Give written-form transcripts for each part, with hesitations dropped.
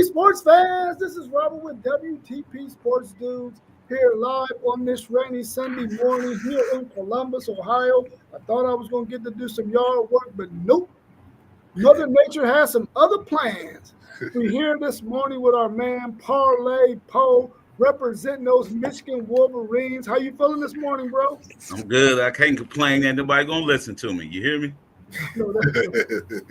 Sports fans, this is Robert with WTP Sports Dudes here live on this rainy Sunday morning here in Columbus, Ohio. I thought I was going to get to do some yard work, but nope. Mother Nature has some other plans. We're here this morning with our man Parlay Poe representing those Michigan Wolverines. How you feeling this morning, bro? I'm good. I can't complain that nobody gonna listen to me. You hear me? No, that's good.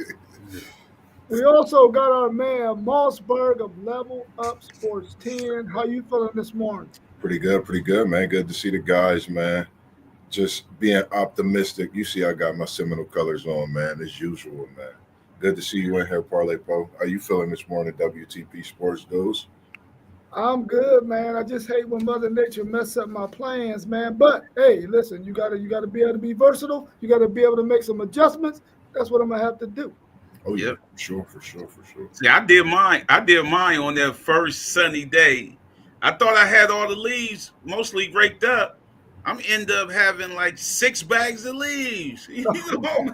We also got our man Mossberg of Level Up Sports 10. How you feeling this morning? Pretty good, man. Good to see the guys, man. Just being optimistic. You see, I got my Seminole colors on, man, as usual, man. Good to see you in here, Parlay Poe. How you feeling this morning, WTP Sports Dudes? I'm good, man. I just hate when Mother Nature mess up my plans, man. But hey, listen, you gotta be able to be versatile. You gotta be able to make some adjustments. That's what I'm gonna have to do. Oh yeah, Yep. for sure. See, I did mine on that first sunny day. I thought I had all the leaves mostly raked up. I'm end up having like 6 bags of leaves. You know,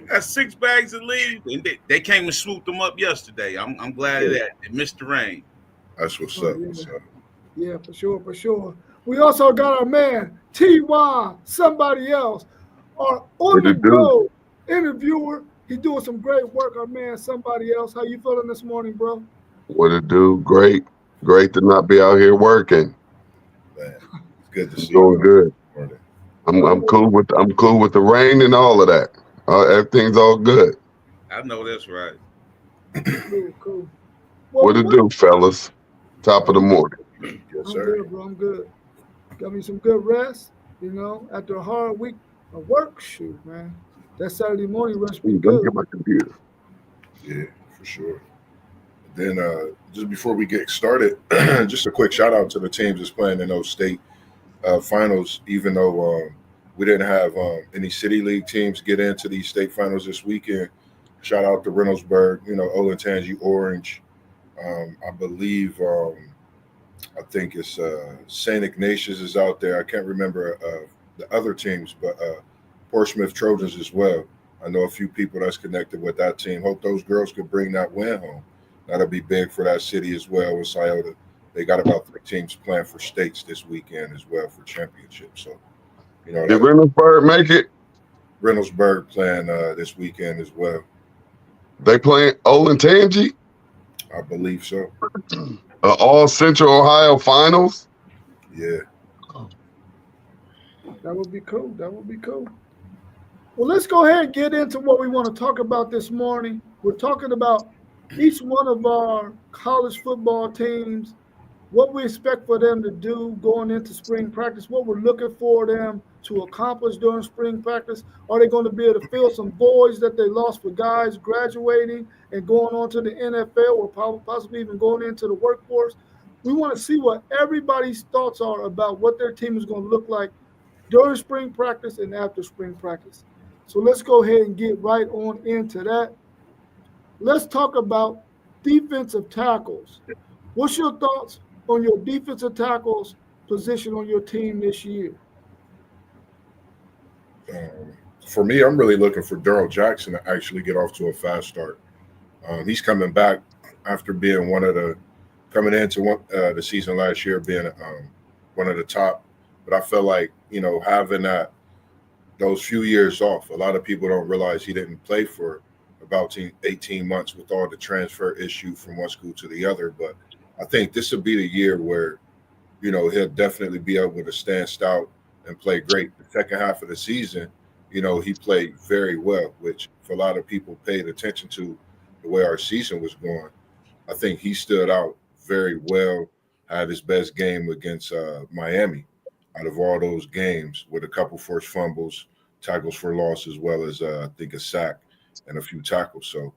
got 6 bags of leaves, and they came and swooped them up yesterday. I'm glad of that. They missed the rain. That's what's Oh, up. yeah. What's up? Yeah, for sure. We also got our man T1, somebody else, our on the go interviewer. He's doing some great work. Our man, somebody else. How you feeling this morning, bro? What it do? Great to not be out here working. Man, it's good to see Doing you. good. I'm cool with the rain and all of that. Everything's all good. I know that's right. Cool. Well, What it do, fellas? Top of the morning. Yes, I'm sir. good, bro. I'm good. Got me some good rest. You know, after a hard week of work, shoot, man. That Saturday morning rest be Let me good. get my computer. Yeah, for sure. Then just before we get started, just a quick shout out to the teams that's playing in those state finals, even though we didn't have any city league teams get into these state finals this weekend. Shout out to Reynoldsburg, Olentangy Orange. I believe I think it's St. Ignatius is out there. I can't remember the other teams, but Portsmouth Trojans as well. I know a few people that's connected with that team. Hope those girls could bring that win home. That'll be big for that city as well with Scioto. They got about 3 teams playing for states this weekend as well for championships. So, Did Reynoldsburg make it? Reynoldsburg playing this weekend as well. They playing Olentangy? I believe so. All Central Ohio finals? Yeah. That would be cool. Well, let's go ahead and get into what we want to talk about this morning. We're talking about each one of our college football teams, what we expect for them to do going into spring practice, what we're looking for them to accomplish during spring practice. Are they going to be able to fill some voids that they lost for guys graduating and going on to the NFL or possibly even going into the workforce? We want to see what everybody's thoughts are about what their team is going to look like during spring practice and after spring practice. So let's go ahead and get right on into that. Let's talk about defensive tackles. What's your thoughts on your defensive tackles position on your team this year? For me, I'm really looking for Darrell Jackson to actually get off to a fast start. He's coming back after being coming into the season last year, being one of the top. But I feel like, having those few years off, a lot of people don't realize he didn't play for about 18 months with all the transfer issue from one school to the other. But I think this will be the year where, he'll definitely be able to stand stout and play great. The second half of the season, he played very well, which for a lot of people paid attention to the way our season was going. I think he stood out very well, had his best game against Miami out of all those games with a couple forced fumbles, tackles for loss, as well as I think a sack and a few tackles. So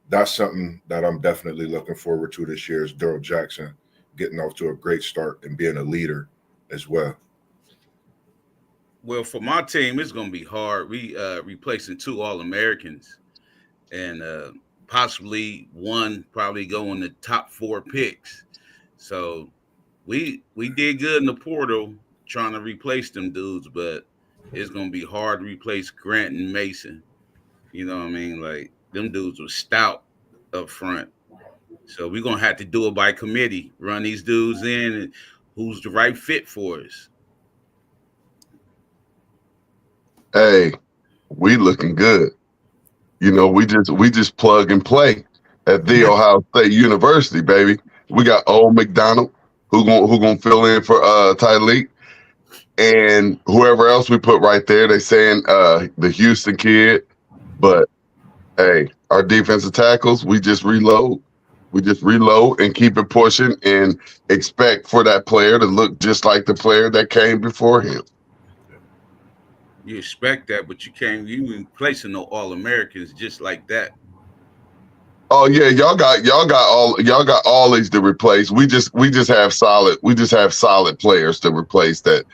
that's something that I'm definitely looking forward to this year is Darrell Jackson getting off to a great start and being a leader as well. Well, for my team, it's going to be hard. Replacing 2 All-Americans and possibly one probably go in the top 4 picks. So we did good in the portal trying to replace them dudes, but it's going to be hard to replace Grant and Mason. You know what I mean? Like, them dudes were stout up front. So we're gonna have to do it by committee. Run these dudes in, and who's the right fit for us. Hey, we looking good. You know, we just plug and play at the Ohio State University, baby. We got old McDonald who gonna fill in for Tyleek, and whoever else we put right there. They saying the Houston kid, but hey, our defensive tackles, we just reload. We just reload and keep it pushing and expect for that player to look just like the player that came before him. You expect that, but you can't even placing no All Americans just like that. Oh yeah, y'all got all these to replace. We just have solid players to replace that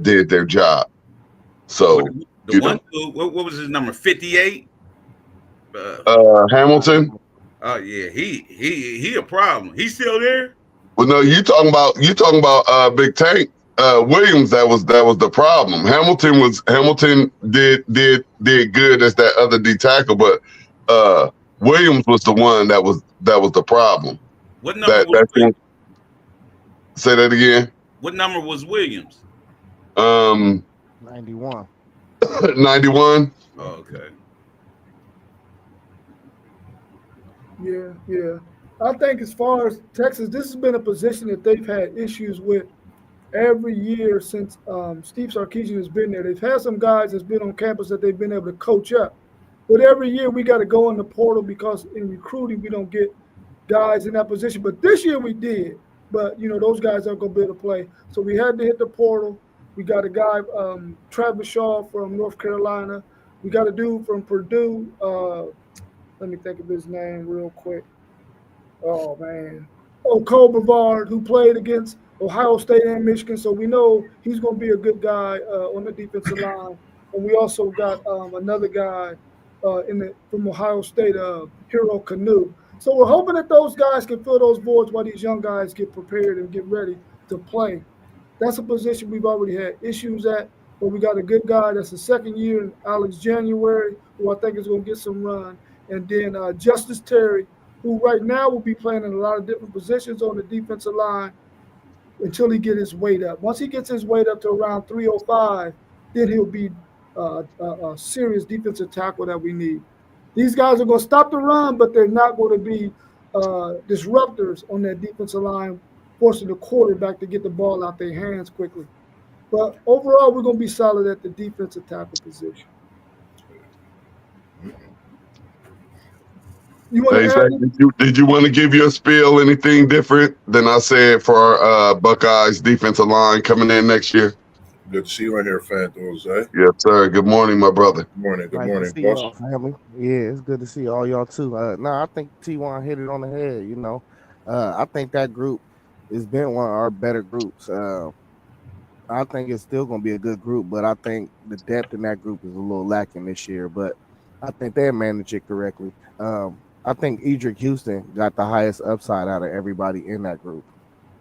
did their job. So the one dude, what was his number? 58. Hamilton. Oh yeah, he a problem. He's still there. Well, no, you talking about Big Tank Williams. That was the problem. Hamilton did good as that other D tackle, but Williams was the one that was the problem. What number was Williams? Say that again. What number was Williams? 91. 91. Oh, okay. Yeah. I think as far as Texas, this has been a position that they've had issues with every year since Steve Sarkisian has been there. They've had some guys that's been on campus that they've been able to coach up. But every year we got to go in the portal because in recruiting we don't get guys in that position. But this year we did. But, those guys aren't going to be able to play. So we had to hit the portal. We got a guy, Travis Shaw from North Carolina. We got a dude from Purdue. Let me think of his name real quick. Oh, man. Cole Brevard, who played against Ohio State and Michigan. So we know he's going to be a good guy on the defensive line. And we also got another guy from Ohio State, Hero Canoe. So we're hoping that those guys can fill those boards while these young guys get prepared and get ready to play. That's a position we've already had issues at, but we got a good guy that's the second year in Alex January, who I think is going to get some run. And then Justice Terry, who right now will be playing in a lot of different positions on the defensive line until he gets his weight up. Once he gets his weight up to around 305, then he'll be a serious defensive tackle that we need. These guys are going to stop the run, but they're not going to be disruptors on that defensive line, forcing the quarterback to get the ball out their hands quickly. But overall, we're going to be solid at the defensive tackle position. Hey, Zach, did you want to give your spiel anything different than I said for our Buckeyes defensive line coming in next year? Good to see you on here, fan Jose. Yes, sir. Good morning, my brother. Good morning. Good Nice morning, to see boss. y'all, family. Yeah, it's good to see all y'all too. I think T1 hit it on the head. I think that group has been one of our better groups. I think it's still going to be a good group, but I think the depth in that group is a little lacking this year. But I think they manage it correctly. I think Edric Houston got the highest upside out of everybody in that group.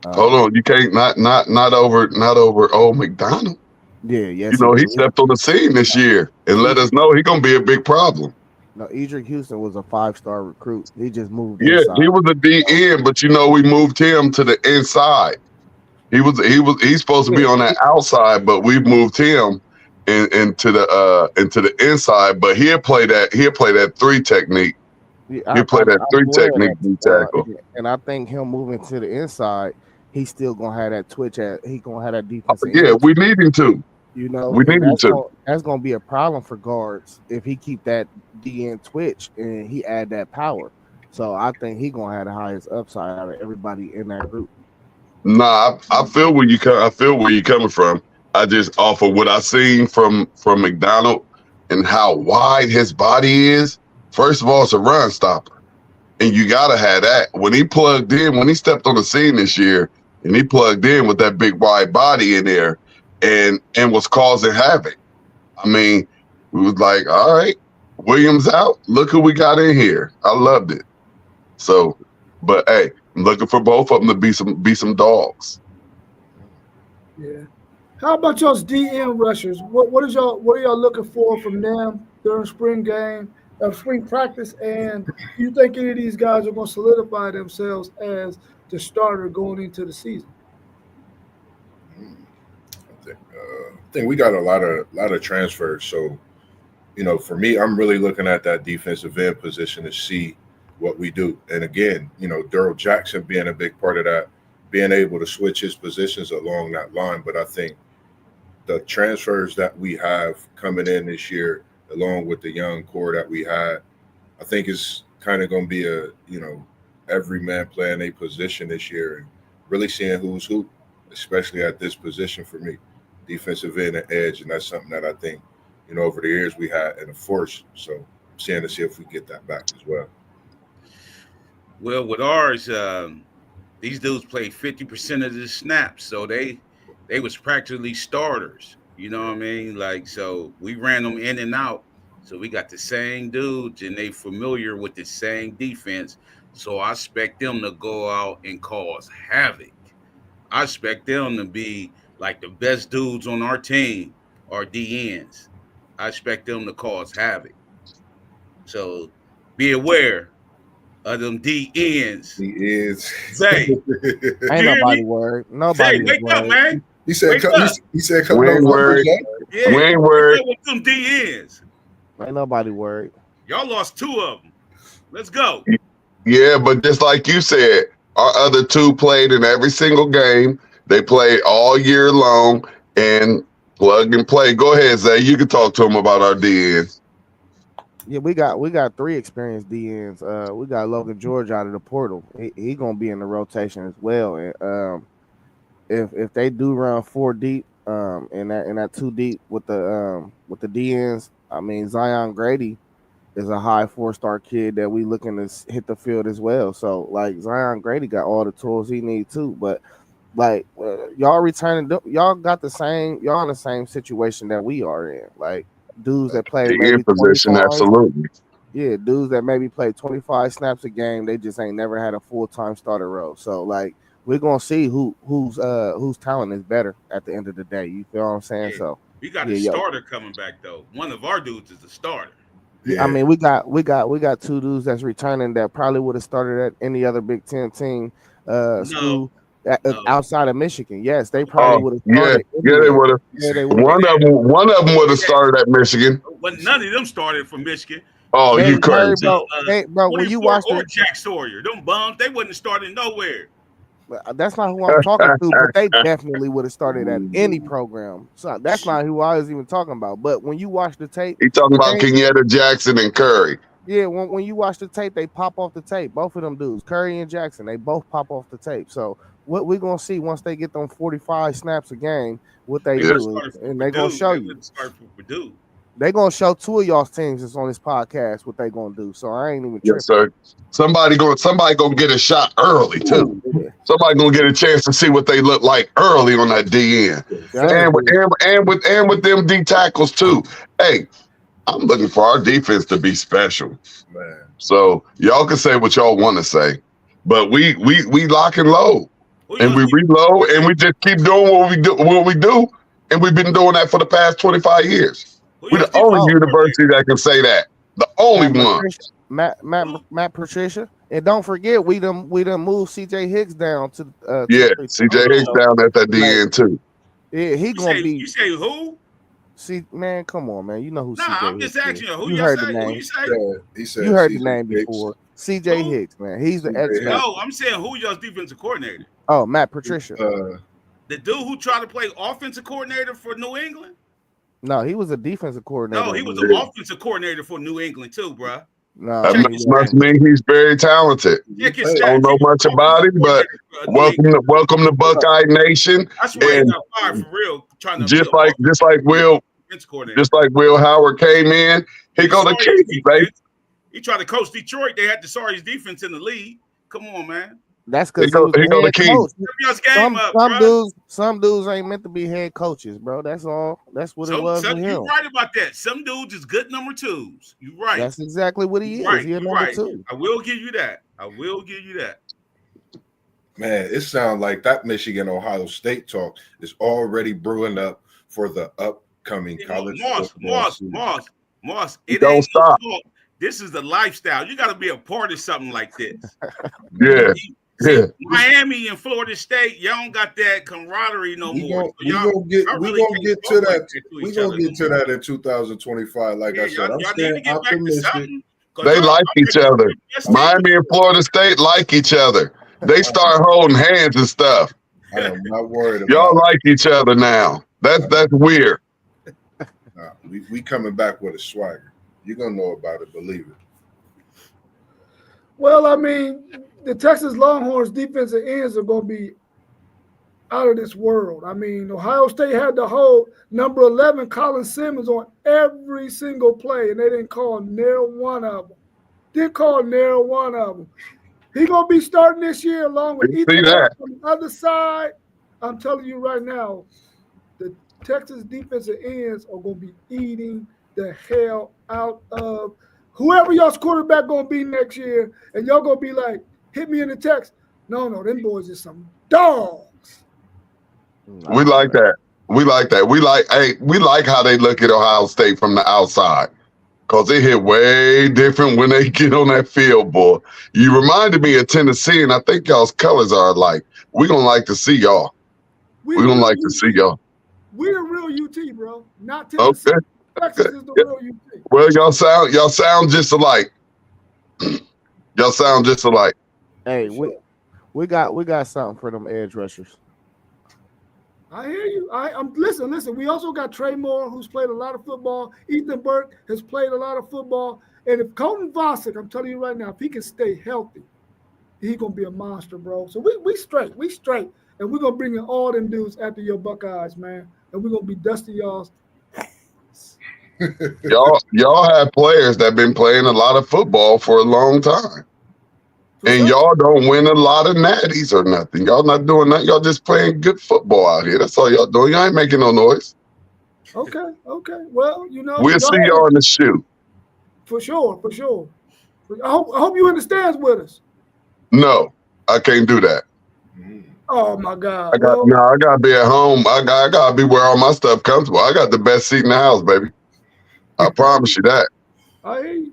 Hold on, you can't not over old McDonald. Yeah, yes. He stepped on the scene this year and let us know he's gonna be a big problem. No, Edric Houston was a 5-star recruit. He just moved. Yeah, inside. he was a DN, but we moved him to the inside. He's supposed to be on that outside, but we moved him into the inside. But he'll play that 3 technique. Yeah, he played that 3 technique tackle. And I think him moving to the inside, he's still gonna have that twitch. He gonna have that defense. We need him to. We need him to. That's gonna be a problem for guards if he keep that DN twitch and he add that power. So I think he gonna have the highest upside out of everybody in that group. Nah, I feel where you come. I feel where you're coming from. I just off of what I seen from McDonald and how wide his body is. First of all, it's a run stopper, and you gotta have that. When he stepped on the scene this year, and he plugged in with that big wide body in there, and was causing havoc. I mean, we was like, all right, Williams out. Look who we got in here. I loved it. So, but hey, I'm looking for both of them to be some dogs. Yeah. How about y'all's DN rushers? What are y'all looking for from them during spring game? of spring practice, and do you think any of these guys are going to solidify themselves as the starter going into the season? I think we got a lot of transfers. So, for me, I'm really looking at that defensive end position to see what we do. And again, Daryl Jackson being a big part of that, being able to switch his positions along that line. But I think the transfers that we have coming in this year, along with the young core that we had, I think is kind of going to be every man playing a position this year and really seeing who's who, especially at this position for me, defensive end and edge. And that's something that I think, over the years we had in the force. So I'm seeing to see if we get that back as well. Well, with ours, these dudes played 50% of the snaps, so they was practically starters. You know what I mean? Like, so we ran them in and out. So we got the same dudes, and they familiar with the same defense. So I expect them to go out and cause havoc. I expect them to be like the best dudes on our team are DNs. I expect them to cause havoc. So be aware of them DNs. He is. Zay, Ain't nobody worried. Nobody Zay, wake worried. up, man. He said, Wake up. he said, We ain't worried. Yeah, We ain't wake worried. up with them DNs. Ain't nobody worried. Y'all lost 2 of them. Let's go. Yeah, but just like you said, our other 2 played in every single game. They played all year long and plug and play. Go ahead, Zay. You can talk to them about our DNs. Yeah, we got 3 experienced DNs. We got Logan George out of the portal. He gonna be in the rotation as well. And if they do run 4 deep, and that 2 deep with the DNs, I mean Zion Grady is a high 4-star kid that we looking to hit the field as well. So like Zion Grady got all the tools he need too. But like y'all returning, y'all got the same. Y'all in the same situation that we are in. Like dudes that play The maybe end position, 25. absolutely. Yeah, dudes that maybe play 25 snaps a game, they just ain't never had a full-time starter role. So like we're gonna see whose talent is better at the end of the day. You feel what I'm saying? Yeah. So We got a starter coming back though. One of our dudes is a starter. I mean, we got 2 dudes that's returning that probably would have started at any other Big Ten team school outside of Michigan. Yes, they probably would have started. Yeah, they would have. Yeah, they would. One of them would have started at Michigan. But none of them started from Michigan. Oh, you crazy. Bro, when you watch or Jack Sawyer, them bums, they wouldn't have started nowhere. That's not who I'm talking to, but they definitely would have started at any program. So that's not who I was even talking about. But when you watch the tape, he talking about Kenyatta Jackson and Curry. Yeah, when you watch the tape, they pop off the tape. Both of them dudes, Curry and Jackson, they both pop off the tape. So what we're gonna see once they get them 45 snaps a game, what they do, and they're gonna show you. They're gonna show 2 of y'all's teams that's on this podcast what they gonna do. So I ain't even tripping. Yes, sir. Somebody gonna get a shot early too. Yeah. Somebody gonna get a chance to see what they look like early on that DN. And with them D tackles too. Hey, I'm looking for our defense to be special. Man. So y'all can say what y'all want to say, but we lock and load, and we reload, and we just keep doing what we do, and we've been doing that for the past 25 years. We're the only university that can say that. The only one. Matt Patricia. And don't forget, we done moved CJ Hicks down to CJ Hicks down at that DN too. Yeah, he gonna be. You say who? See, man, come on, man. You know who CJ I'm just asking you. Who you heard the name. He said you heard CJ the name Hicks. before. CJ Hicks, man. He's the expert. No, I'm saying who y'all's defensive coordinator? Oh, Matt Patricia. The dude who tried to play offensive coordinator for New England? No, he was a defensive coordinator. No, he was an offensive coordinator for New England too, bro. No, that must mean he's very talented. I don't know much about him, but welcome to Buckeye Nation. That's why he got fired for real. Trying to just like Will Howard came in, he go to Chiefs, baby. He tried to coach Detroit. They had the sorriest defense in the league. Come on, man. That's because he go to Kings. Some dudes ain't meant to be head coaches, bro. That's all. That's what it was with him. You're right about that. Some dudes is good number 2s. You're right. That's exactly what he is. Right. He's number 2. I will give you that. Man, it sounds like that Michigan Ohio State talk is already brewing up for the upcoming college football season. Moss. It don't stop. This is the lifestyle. You got to be a part of something like this. Yeah. See, Yeah. Miami and Florida State, y'all don't got that camaraderie no more. We gonna get to that. We gonna get to that in 2025. Like I said, I'm y'all staying need to get optimistic. back to something. They like each other. Miami and Florida State like each other. They start holding hands and stuff. I am not worried about Y'all like each other now. That's weird. Nah, we coming back with a swagger. You're gonna know about it, believe it. Well, I mean, the Texas Longhorns defensive ends are going to be out of this world. I mean, Ohio State had to hold number 11, Colin Simmons, on every single play, and they didn't call near one of them. Didn't call near one of them. He's going to be starting this year along with Ethan Burke on the other side. I'm telling you right now, the Texas defensive ends are going to be eating the hell out of whoever y'all's quarterback going to be next year, and y'all going to be like, hit me in the text. No, them boys are some dogs. We like that. We like that. We like how they look at Ohio State from the outside. Because they hit way different when they get on that field, boy. You reminded me of Tennessee, and I think y'all's colors are like, we're going to like to see y'all. We're going to like to see y'all. We're the real UT, bro. Not Tennessee. Okay. Texas is the real UT. Well, y'all sound just alike. Y'all sound just alike. Hey, we got something for them edge rushers. I hear you. I'm listen. We also got Trey Moore, who's played a lot of football. Ethan Burke has played a lot of football. And if Colton Vasek, I'm telling you right now, if he can stay healthy, he's gonna be a monster, bro. So we straight, and we're gonna bring in all them dudes after your Buckeyes, man. And we're gonna be dusting y'all's. y'all have players that been playing a lot of football for a long time. And y'all don't win a lot of natties or nothing. Y'all not doing that. Y'all just playing good football out here. That's all y'all doing. Y'all ain't making no noise. Okay. Well, we'll see y'all in the shoe. For sure. I hope you understands with us. No, I can't do that. Oh my God. I gotta be at home. I gotta be where all my stuff comfortable. I got the best seat in the house, baby. I promise you that. I hear you.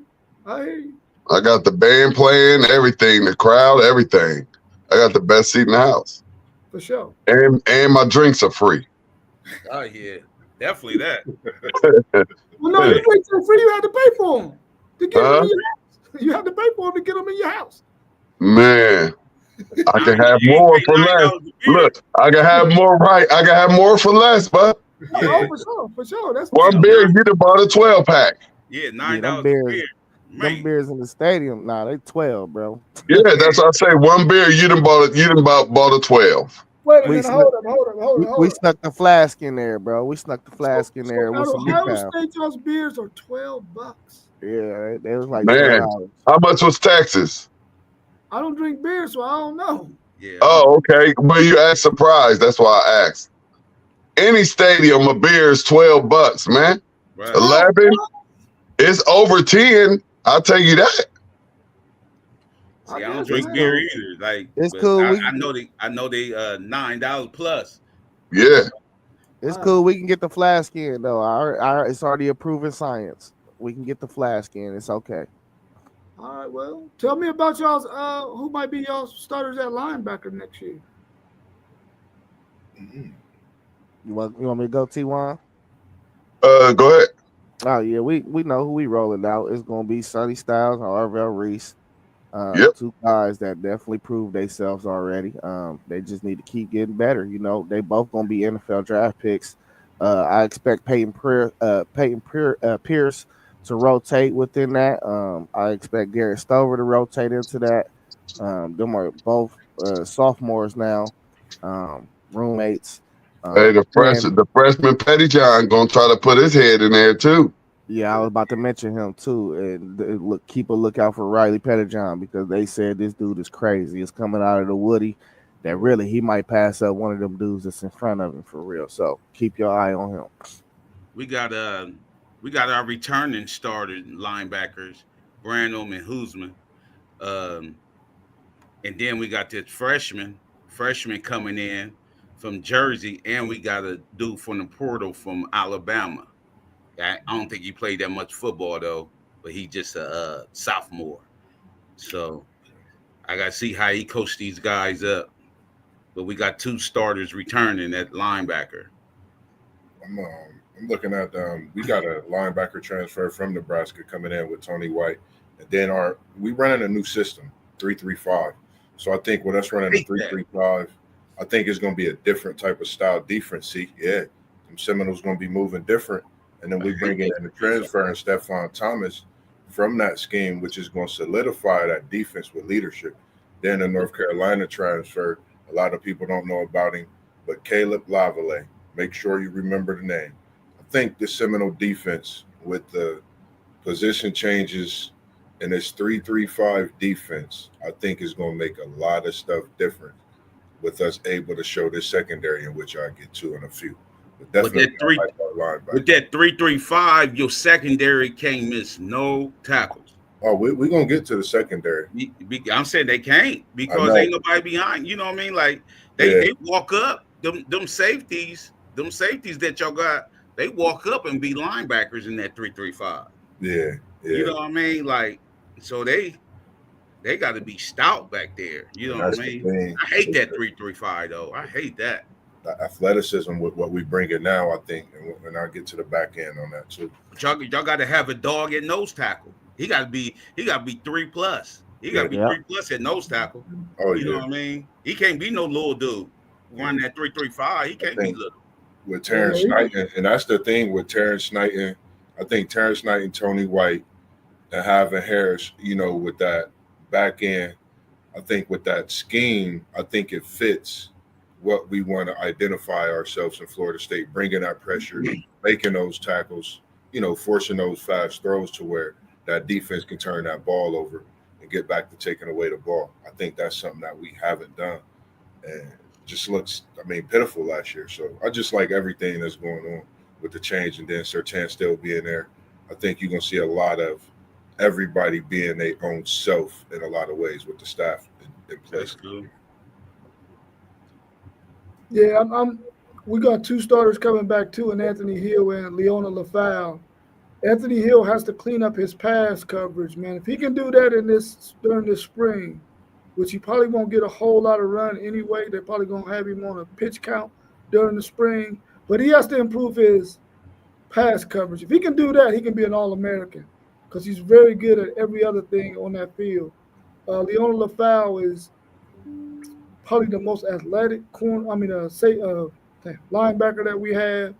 I got the band playing, everything, the crowd, everything. I got the best seat in the house. For sure. And my drinks are free. Oh yeah, definitely that. Well, no, your drinks are free. You had to pay for them to get them in your house. You had to pay for them to get them in your house. Man, I can have more for less. Look, I can have more. Right, I can have more for less, but oh, for sure. That's one beer. You done bought a 12-pack. Yeah, $9 beer. Them beers in the stadium, they 12, bro. Yeah, that's what I say. One beer, you done bought a 12. Wait a minute, hold up. We snuck the flask in there, bro. We snuck the flask in there with some Ohio State, y'all's beers are $12. Yeah, they was like man. $12. How much was Texas? I don't drink beer, so I don't know. Yeah. Oh, okay. But you asked surprised. That's why I asked. Any stadium, a beer is $12, man. Right. 11. It's over 10. I'll tell you that. See, I don't drink beer either. Like it's cool. I know they $9 plus. Yeah. It's cool. We can get the flask in though. It's already a proven science. We can get the flask in. It's okay. All right. Well, tell me about y'all's. Who might be y'all's starters at linebacker next year? You want me to go, T1? Go ahead. Oh yeah, we know who we rolling out. It's gonna be Sonny Styles and Arvell Reese. Two guys that definitely proved themselves already. They just need to keep getting better. They both gonna be NFL draft picks. I expect Peyton Pierce to rotate within that. I expect Garrett Stover to rotate into that. Them are both sophomores now, roommates. Hey, the freshman Petty John gonna try to put his head in there too. Yeah, I was about to mention him too, and keep a lookout for Riley Pettijohn because they said this dude is crazy. It's coming out of the woody that really he might pass up one of them dudes that's in front of him for real. So keep your eye on him. We got our returning starter linebackers, Branham and Husman, and then we got this freshman coming in from Jersey, and we got a dude from the portal from Alabama. I don't think he played that much football though. but he just a sophomore. So I got to see how he coached these guys up. But we got 2 starters returning at linebacker. I'm looking at we got a linebacker transfer from Nebraska coming in with Tony White, and then we running a new system 3-3-5. So I think with us running a 3-3-5, I think it's going to be a different type of style defense. See, yeah, them Seminoles going to be moving different, and then we bring in the transfer and Stephon Thomas from that scheme, which is going to solidify that defense with leadership. Then the North Carolina transfer, a lot of people don't know about him, but Caleb Lavallee. Make sure you remember the name. I think the Seminole defense with the position changes and this 3-3-5 defense, I think is going to make a lot of stuff different with us able to show this secondary, in which I get to in a few. But definitely with that 3-3-5, your secondary can't miss no tackles. Oh, we're going to get to the secondary. I'm saying they can't because ain't nobody behind. You know what I mean? Like they walk up, them safeties that y'all got, they walk up and be linebackers in that 3-3-5. Yeah. You know what I mean? Like, so they got to be stout back there. You know what I mean? I hate that 3-3-5 though. I hate that. The athleticism with what we bring in now, I think, and I'll get to the back end on that too. But y'all got to have a dog at nose tackle. He got to be 3+. He got to be 3+ at nose tackle. Oh, you know what I mean? He can't be no little dude running that 3-3-5. He can't be little. With Terrence Knighton, and that's the thing with Terrence Knighton. I think Terrence Knighton, Tony White, and having Harris, with that back end, I think with that scheme, I think it fits what we want to identify ourselves in Florida State, bringing that pressure, making those tackles, forcing those fast throws to where that defense can turn that ball over and get back to taking away the ball. I think that's something that we haven't done. And just looks, pitiful last year. So I just like everything that's going on with the change, and then Surtain still being there. I think you're going to see a lot of everybody being their own self in a lot of ways with the staff in place. Yeah, we got 2 starters coming back too, and Anthony Hill and Leona LaFalle. Anthony Hill has to clean up his pass coverage, man. If he can do that during this spring, which he probably won't get a whole lot of run anyway. They're probably going to have him on a pitch count during the spring. But he has to improve his pass coverage. If he can do that, he can be an All-American because he's very good at every other thing on that field. Leona LaFalle is probably the most athletic linebacker that we have.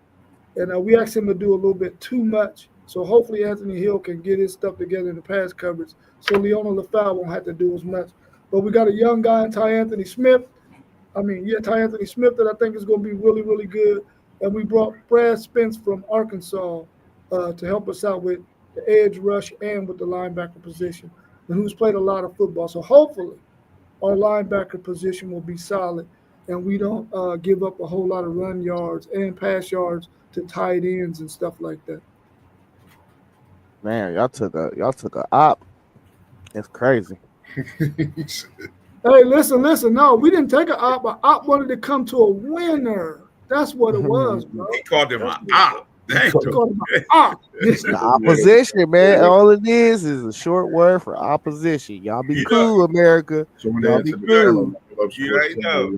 And we asked him to do a little bit too much. So hopefully Anthony Hill can get his stuff together in the pass coverage so Leona LaFalle won't have to do as much. But we got a young guy in Ty Anthony Smith that I think is going to be really, really good. And we brought Brad Spence from Arkansas to help us out with the edge rush and with the linebacker position, and who's played a lot of football. So hopefully our linebacker position will be solid and we don't give up a whole lot of run yards and pass yards to tight ends and stuff like that. Man, y'all took a op. It's crazy. Hey, listen. No, we didn't take an op. An op wanted to come to a winner. That's what it was, bro. He called him an op. He called him an op. It's the opposition, man. All it is a short word for opposition. Y'all be cool, America. Y'all be cool. You know.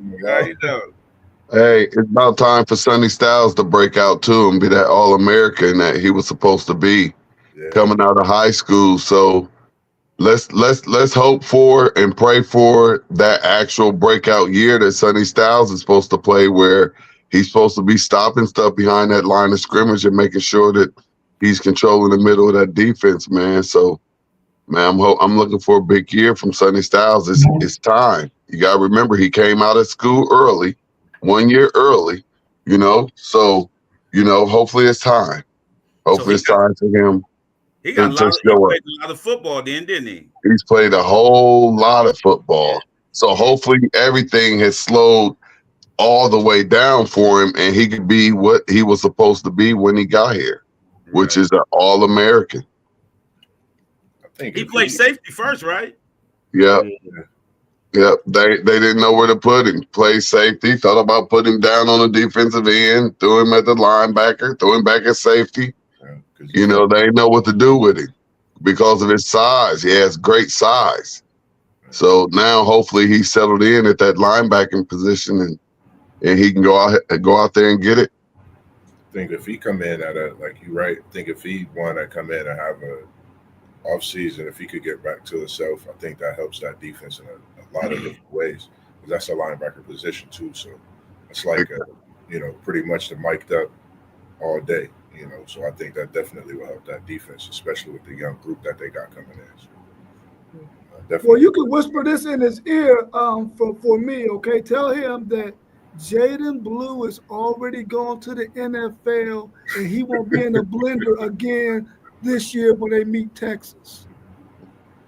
Hey, it's about time for Sonny Styles to break out too and be that All-American that he was supposed to be coming out of high school. So let's hope for and pray for that actual breakout year that Sonny Styles is supposed to play, where he's supposed to be stopping stuff behind that line of scrimmage and making sure that he's controlling the middle of that defense, man. So, man, I'm looking for a big year from Sonny Styles. It's time. You got to remember, he came out of school early, 1 year early, So, hopefully it's time. Hopefully it's time for him. He played a lot of football then, didn't he? He's played a whole lot of football. So hopefully everything has slowed all the way down for him and he could be what he was supposed to be when he got here, which is an All-American. I think he played safety first, right? Yeah. Yep. They didn't know where to put him. Played safety, thought about putting him down on the defensive end, threw him at the linebacker, threw him back at safety. They know what to do with him. because of his size. He has great size. So now hopefully he's settled in at that linebacking position and he can go out there and get it. I think if he come in at a, like you right, I think if he want to come in and have a off season, if he could get back to himself, I think that helps that defense in a lot of different ways. Because that's a linebacker position too. So it's like pretty much the mic'd up all day. So I think that definitely will help that defense, especially with the young group that they got coming in. So, definitely. Well, you can whisper this in his ear for me, okay? Tell him that Jaden Blue is already gone to the NFL and he won't be in the blender again this year when they meet Texas.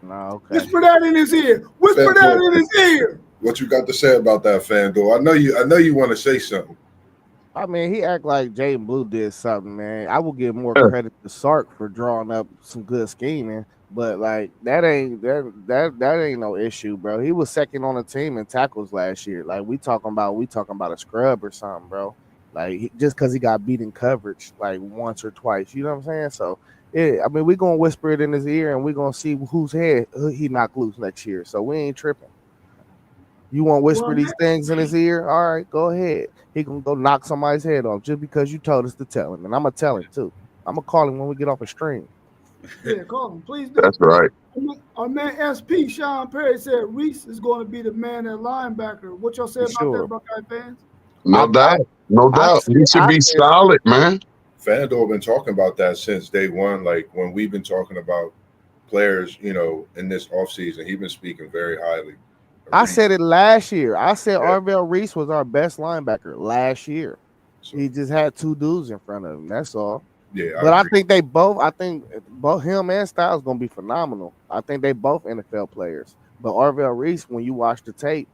No, okay. Whisper that in his ear. Whisper that in his ear. What you got to say about that, FanDuel? I know you want to say something. I mean, he act like Jaden Blue did something, man. I will give more credit to Sark for drawing up some good scheming, but like that ain't no issue, bro. He was second on the team in tackles last year. Like we talking about a scrub or something, bro. Like just because he got beat in coverage like once or twice, you know what I'm saying? So yeah, I mean, we gonna whisper it in his ear and we gonna see whose head he knock loose next year. So we ain't tripping. You want to whisper these things in his ear? All right, go ahead. He can go knock somebody's head off just because you told us to tell him. And I'm going to tell him, too. I'm going to call him when we get off a stream. Yeah, call him. Please do. That's right. Our man SP, Sean Perry, said Reese is going to be the man at linebacker. What y'all say about that, Buckeye fans? No doubt. He should be solid, man. FanDuel been talking about that since day one. Like when we've been talking about players, in this offseason, he's been speaking very highly. I said it last year. I said Arvell Reese was our best linebacker last year. So, he just had two dudes in front of him. That's all. Yeah, but I think both him and Styles gonna be phenomenal. I think they both NFL players. But Arvell Reese, when you watch the tape,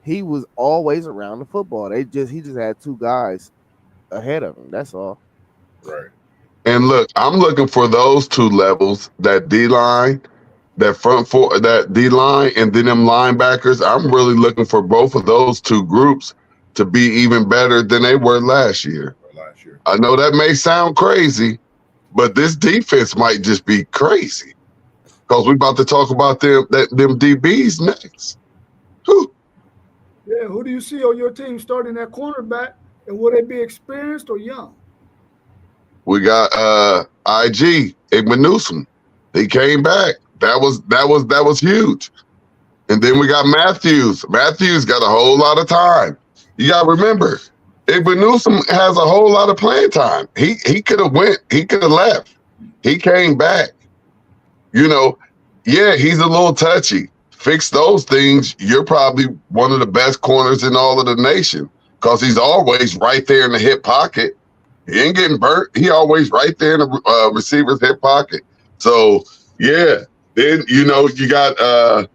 he was always around the football. He just had two guys ahead of him. That's all. Right. And look, I'm looking for those two levels, that D line, that front four, that D line, and then them linebackers. I'm really looking for both of those two groups to be even better than they were last year. I know that may sound crazy, but this defense might just be crazy because we're about to talk about them DBs next. Whew. Yeah, who do you see on your team starting at cornerback, and will they be experienced or young? We got IG Igman Newsom. He came back. That was huge. And then we got Matthews. Matthews got a whole lot of time. You got to remember, Igman Newsom has a whole lot of playing time. He could have went. He could have left. He came back. Yeah, he's a little touchy. Fix those things. You're probably one of the best corners in all of the nation because he's always right there in the hip pocket. He ain't getting burnt. He always right there in the receiver's hip pocket. So yeah, then you got other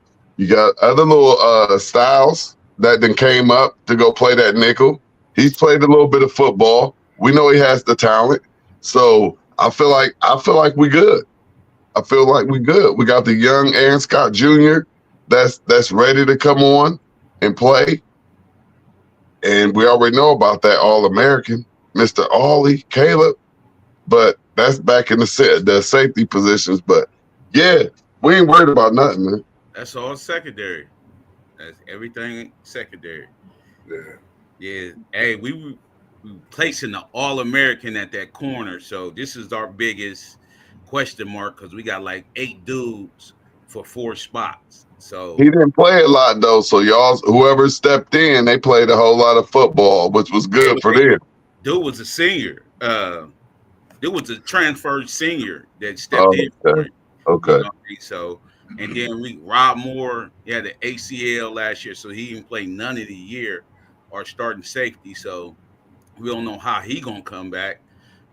little Styles that then came up to go play that nickel. He's played a little bit of football. We know he has the talent. So I feel like we good. I feel like we good. We got the young Aaron Scott Jr. that's ready to come on and play. And we already know about that All-American, Mr. Ollie, Caleb. But that's back in the safety positions. But yeah, we ain't worried about nothing, man. That's all secondary. That's everything secondary. Yeah. Hey, we placing the All-American at that corner. So this is our biggest question mark because we got like 8 dudes for 4 spots. So he didn't play a lot though. So whoever stepped in, they played a whole lot of football, which was good for them. Dude was a senior. There was a transferred senior that stepped in for him. Okay. So, and then Rob Moore, he had the ACL last year, so he didn't play none of the year, our starting safety. So we don't know how he gonna come back.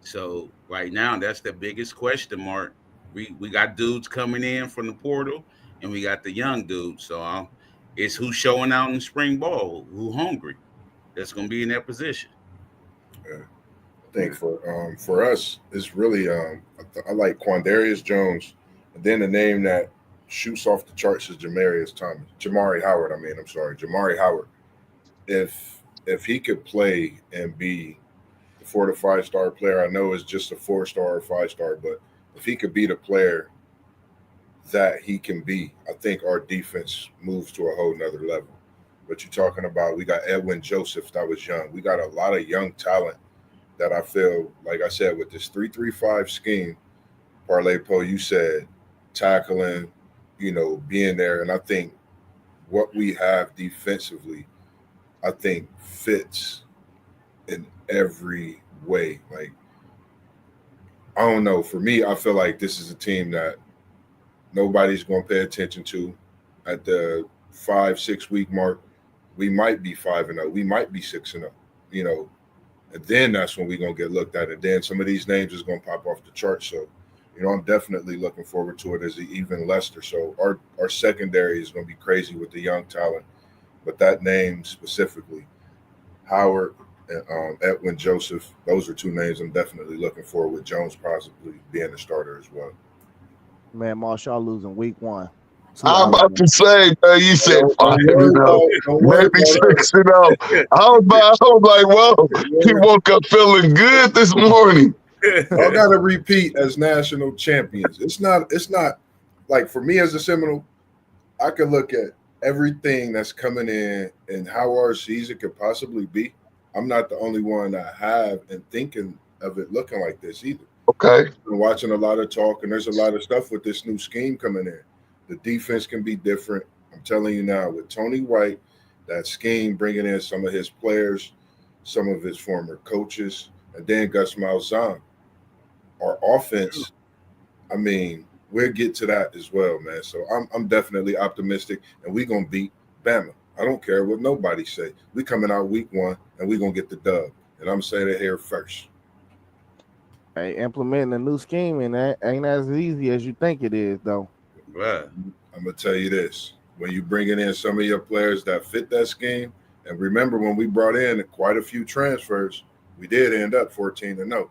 So right now, that's the biggest question mark. We got dudes coming in from the portal, and we got the young dudes. So it's who's showing out in spring ball, who hungry. That's gonna be in that position. Yeah. I think for us, it's really I like Quandarius Jones, and then the name that shoots off the charts is Jamari Howard. If he could play and be the 4 to 5 star player, I know it's just a 4-star or 5-star, but if he could be the player that he can be, I think our defense moves to a whole nother level. But you're talking about, we got Edwin Joseph that was young. We got a lot of young talent that I feel, like I said, with this 3-3-5 scheme, Parlay Po, you said tackling, being there. And I think what we have defensively, I think fits in every way. Like, I don't know. For me, I feel like this is a team that nobody's going to pay attention to at the 5-6 week mark. We might be 5-0. We might be 6-0, and then that's when we're going to get looked at. And then some of these names is going to pop off the chart. So, I'm definitely looking forward to it as even Leicester. So our secondary is going to be crazy with the young talent. But that name specifically, Howard and Edwin Joseph, those are two names I'm definitely looking for, with Jones possibly being the starter as well. Man, Marshall losing week 1. I'm about to say, man, you said Don't worry 5-0, about maybe it. 6-0. I was like, whoa, he woke up feeling good this morning. Y'all got to repeat as national champions. It's not like, for me as a Seminole, I could look at everything that's coming in and how our season could possibly be. I'm not the only one that have and thinking of it looking like this either. Okay. I've been watching a lot of talk, and there's a lot of stuff with this new scheme coming in. The defense can be different. I'm telling you now, with Tony White, that scheme, bringing in some of his players, some of his former coaches, and then Gus Malzahn, our offense, I mean, we'll get to that as well, man. So I'm definitely optimistic, and we're going to beat Bama. I don't care what nobody say. We coming out week 1, and we're going to get the dub. And I'm saying it here first. Hey, implementing a new scheme and that ain't as easy as you think it is, though. Right. I'm going to tell you this. When you bringing in some of your players that fit that scheme, and remember when we brought in quite a few transfers, we did end up 14-0.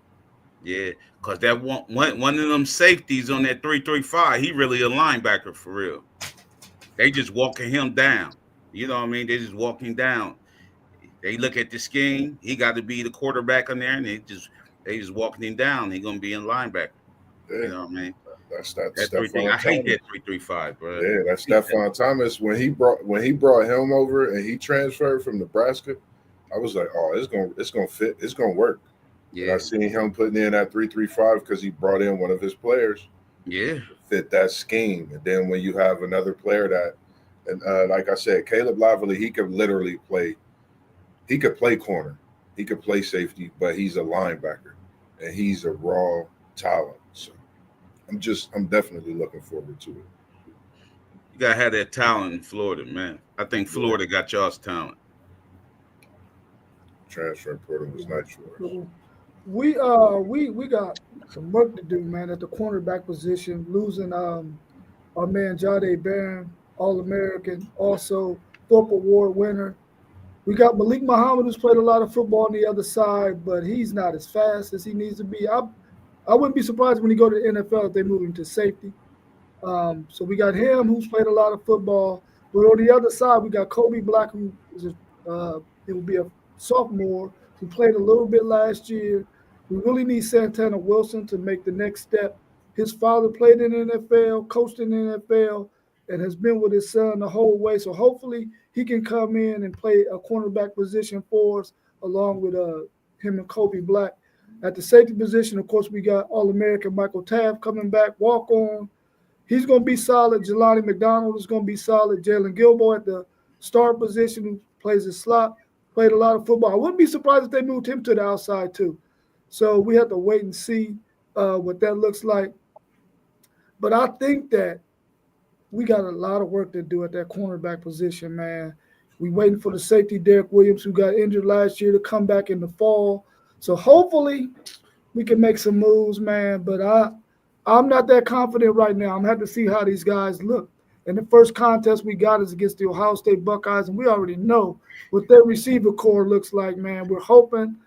Yeah, because that one of them safeties on that 3-3-5, he really a linebacker for real. They just walking him down. You know what I mean? They just walking down. They look at the scheme. He got to be the quarterback on there, and they just walking him down. He gonna be in linebacker. Yeah. You know what I mean? That's that Stephon Thomas. I hate that 3-3-5, bro. Yeah, that's Stephon Thomas. When he brought him over and he transferred from Nebraska, I was like, oh, it's gonna fit. It's gonna work. Yeah. And I seen him putting in that 3-3-5 because he brought in one of his players. Yeah, to fit that scheme. And then when you have another player that, and like I said, Caleb Lively, he could literally play. He could play corner. He could play safety, but he's a linebacker, and he's a raw talent. So I'm definitely looking forward to it. You gotta have that talent in Florida, man. I think Florida got y'all's talent. Transfer portal was nice for us. We got some work to do, man, at the cornerback position. Losing our man Jade Barron, All-American, also Thorpe Award winner. We got Malik Muhammad, who's played a lot of football on the other side, but he's not as fast as he needs to be. I wouldn't be surprised when he go to the NFL if they move him to safety. So we got him, who's played a lot of football. But on the other side, we got Kobe Black, who is it will be a sophomore, who played a little bit last year. We really need Santana Wilson to make the next step. His father played in the NFL, coached in the NFL, and has been with his son the whole way. So hopefully he can come in and play a cornerback position for us, along with him and Kobe Black. At the safety position, of course, we got All-American Michael Taft coming back, walk on. He's going to be solid. Jelani McDonald is going to be solid. Jalen Gilbo at the star position, who plays his slot, played a lot of football. I wouldn't be surprised if they moved him to the outside too. So we have to wait and see what that looks like. But I think that we got a lot of work to do at that cornerback position, man. We waiting for the safety, Derek Williams, who got injured last year, to come back in the fall. So hopefully we can make some moves, man. But I'm not that confident right now. I'm going to have to see how these guys look. And the first contest we got is against the Ohio State Buckeyes, and we already know what their receiver core looks like, man. We're hoping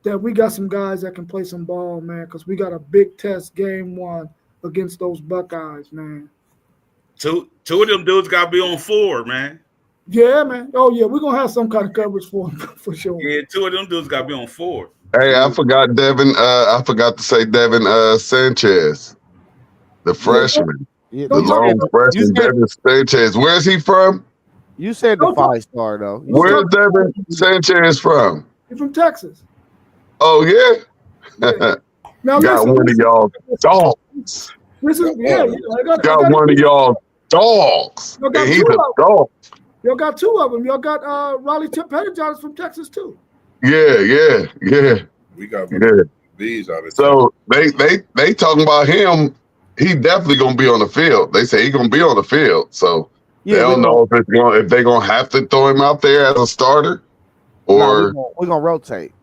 that we got some guys that can play some ball, man, because we got a big test game 1 against those Buckeyes, man. Two of them dudes got to be on 4, man. Yeah, man. Oh, yeah, we're going to have some kind of coverage for them, for sure. Yeah, 2 of them dudes got to be on 4. Hey, I forgot Devin. I forgot to say Devin Sanchez, the freshman. Yeah, The Don't talk lone about freshman, Devin Sanchez. Where's he from? you said the Don't talk- 5-star though. You Don't said Where's talk- Devin Sanchez from? He's from Texas. Oh, yeah? Yeah. Now Got listen. one of y'all dogs. This is yeah. I Got one of y'all dogs. Y'all got And he's two a of them. dog. Y'all got two of them. Y'all got Raleigh Pettyjohn's from Texas too. Yeah. We got Yeah. these out of town. So they talking about him. He definitely gonna be on the field. They say he gonna be on the field. So they yeah. don't know if they're gonna have to throw him out there as a starter or we're gonna rotate.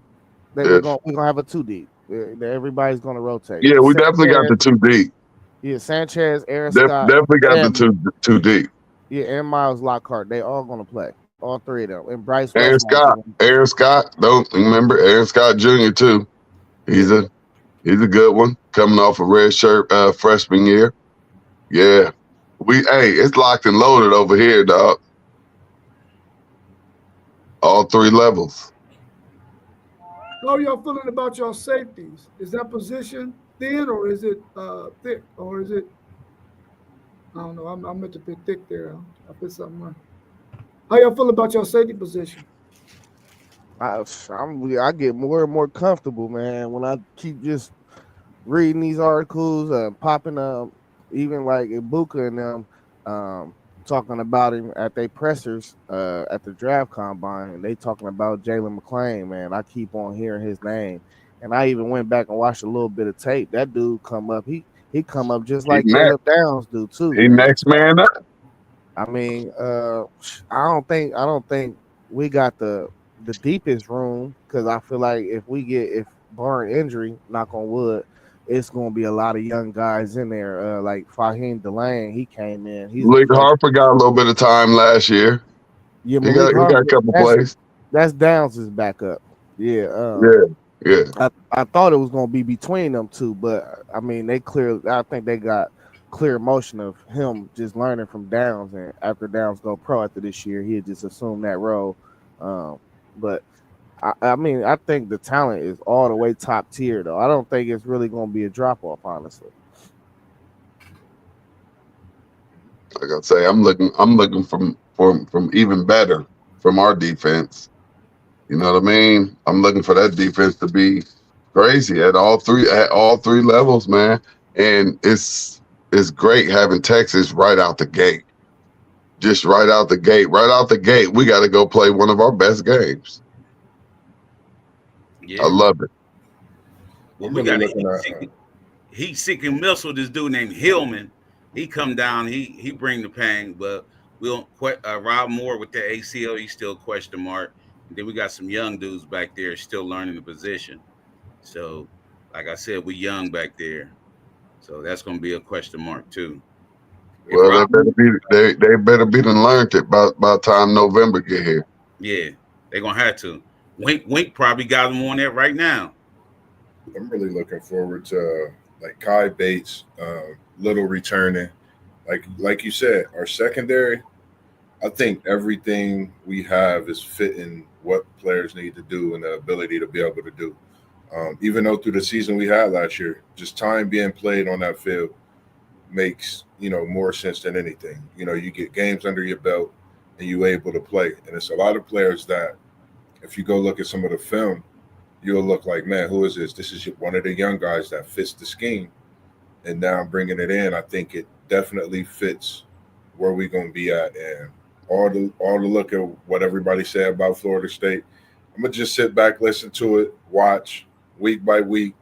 We're gonna have a 2 deep. Everybody's gonna rotate. yeah, we definitely got the 2 deep. Yeah, Sanchez, Aaron Scott, Definitely got and, the two deep. yeah, and Miles Lockhart. They all gonna play. All 3 of them. And Bryce Aaron Scott. Don't remember Aaron Scott Jr. too. He's a good one coming off a red shirt freshman year. Yeah, it's locked and loaded over here, dog. All 3 levels. How are y'all feeling about your safeties? Is that position thin or is it thick or is it? I don't know. I meant to put thick there. I put something wrong. How y'all feel about your safety position? I get more and more comfortable, man, when I keep just reading these articles, popping up, even like Ibuka and them talking about him at their pressers at the draft combine, and they talking about Jalen McClain, man. I keep on hearing his name, and I even went back and watched a little bit of tape. That dude come up, he come up just like Caleb Downs do too. He next man up. I mean, I don't think we got the deepest room, because I feel like if barring injury, knock on wood, it's gonna be a lot of young guys in there. Like Fahim Delane, he came in. Malik Harper got a little bit of time last year. Yeah, he got a couple plays. That's Downs' backup. Yeah. Yeah. I thought it was gonna be between them two, but I mean I think they got clear motion of him just learning from Downs, and after Downs go pro after this year, he'll just assume that role. But I mean, I think the talent is all the way top tier, though. I don't think it's really going to be a drop off, honestly. Like I say, I'm looking from even better from our defense. You know what I mean? I'm looking for that defense to be crazy at all three levels, man. And it's great having Texas right out the gate. Just right out the gate, we got to go play one of our best games. Yeah. I love it. Well, we got a heat-seeking missile. This dude named Hillman. He come down. He bring the pain, but we don't. Rob Moore with the ACL, he's still question mark. And then we got some young dudes back there still learning the position. So, like I said, we young back there. So that's going to be a question mark too. Well, they better be done learned it by the time November get here. Yeah, they're gonna have to. Wink probably got them on that right now. I'm really looking forward to like Kai Bates, little returning. Like you said, our secondary, I think everything we have is fitting what players need to do and the ability to be able to do. Even though through the season we had last year, just time being played on that field makes more sense than anything. You get games under your belt and you able to play. And it's a lot of players that if you go look at some of the film, you'll look like, man, who is this? This is one of the young guys that fits the scheme. And now I'm bringing it in. I think it definitely fits where we're going to be at. And all to look at what everybody said about Florida State, I'm going to just sit back, listen to it, watch week by week.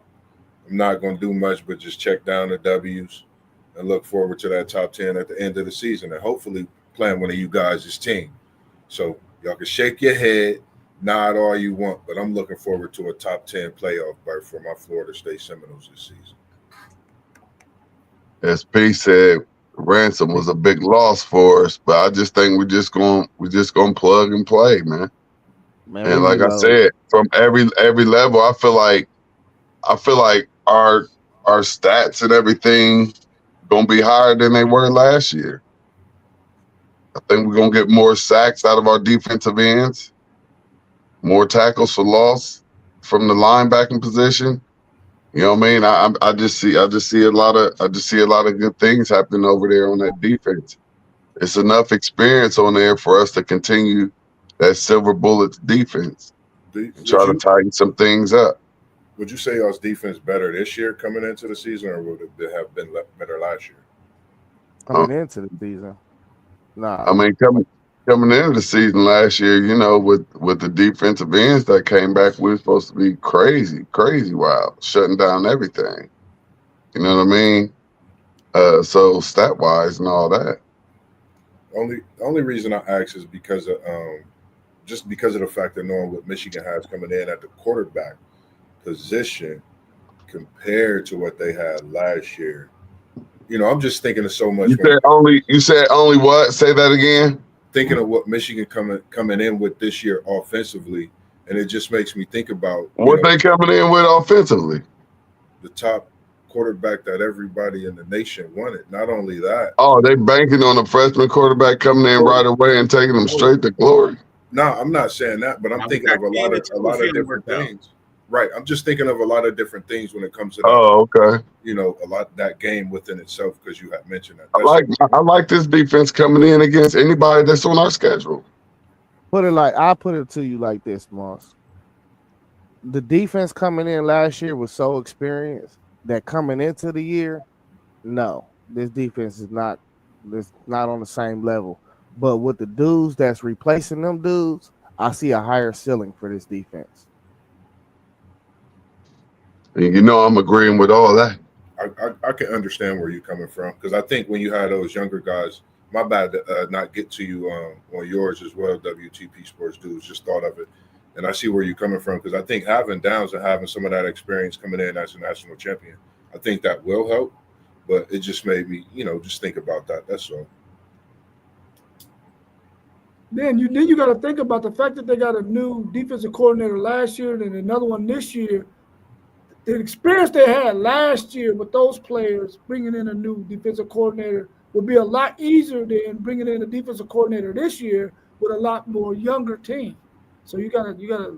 I'm not going to do much but just check down the W's and look forward to that top 10 at the end of the season and hopefully playing one of you guys' team. So y'all can shake your head, nod all you want, but I'm looking forward to a top 10 playoff berth for my Florida State Seminoles this season. As P said, Ransom was a big loss for us, but I just think we're just going to plug and play, man. And like I said, from every level, I feel like our stats and everything gonna be higher than they were last year. I think we're gonna get more sacks out of our defensive ends, more tackles for loss from the linebacking position. You know what I mean? I just see a lot of good things happening over there on that defense. It's enough experience on there for us to continue that silver bullet defense and try to tighten some things up. Would you say y'all's defense better this year coming into the season, or would it have been better last year? Coming into the season, I mean, coming into the season last year, you know, with the defensive ends that came back, we were supposed to be crazy wild, shutting down everything. You know what I mean? So stat wise and all that. The only reason I ask is because of just because of the fact that knowing what Michigan has coming in at the quarterback position compared to what they had last year. You know, I'm just thinking of so much. You said only what? Say that again. Thinking of what Michigan coming in with this year offensively, and it just makes me think about what they coming in with offensively. The top quarterback that everybody in the nation wanted. Not only that. Oh, they banking on a freshman quarterback coming in right away and taking them straight to glory. No, I'm not saying that, but I'm thinking of a lot of different things. Right. I'm just thinking of a lot of different things when it comes to that. Oh, okay. You know, a lot that game within itself, because you had mentioned that. I like this defense coming in against anybody that's on our schedule. I'll put it to you like this, Moss. The defense coming in last year was so experienced that coming into the year, no, this defense is not on the same level. But with the dudes that's replacing them dudes, I see a higher ceiling for this defense. You know, I'm agreeing with all that. I can understand where you're coming from, because I think when you had those younger guys, my bad to not get to you on yours as well, WTP Sports Dudes, just thought of it. And I see where you're coming from, because I think having Downs and having some of that experience coming in as a national champion, I think that will help. But it just made me, just think about that. That's all. Then you got to think about the fact that they got a new defensive coordinator last year and another one this year. The experience they had last year with those players, bringing in a new defensive coordinator would be a lot easier than bringing in a defensive coordinator this year with a lot more younger team. So you gotta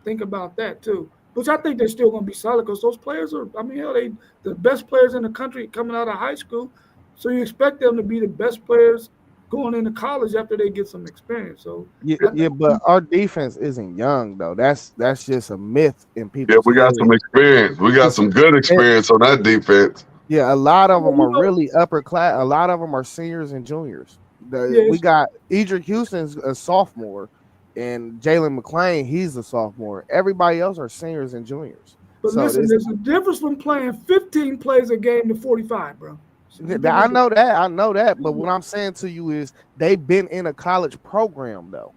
think about that too. Which I think they're still going to be solid, because those players are, they the best players in the country coming out of high school. So you expect them to be the best players going into college after they get some experience. So but our defense isn't young though. That's just a myth in people. Yeah, we got some experience. We got some good experience on that defense. Yeah, a lot of them are really upper class. A lot of them are seniors and juniors. We got Edric Houston's a sophomore, and Jalen McClain, he's a sophomore. Everybody else are seniors and juniors. But so listen, there's a difference from playing 15 plays a game to 45, bro. I know that. But what I'm saying to you is they've been in a college program though.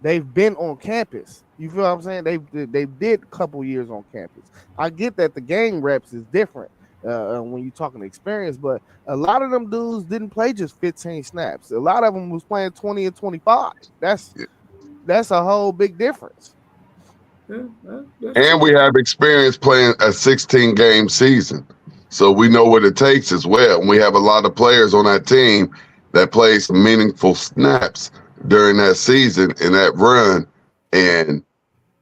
They've been on campus. You feel what I'm saying? They did a couple years on campus. I get that the game reps is different when you're talking experience, but a lot of them dudes didn't play just 15 snaps. A lot of them was playing 20 and 25. That's a whole big difference. And we have experience playing a 16-game season. So we know what it takes as well. And we have a lot of players on that team that play some meaningful snaps during that season and that run. And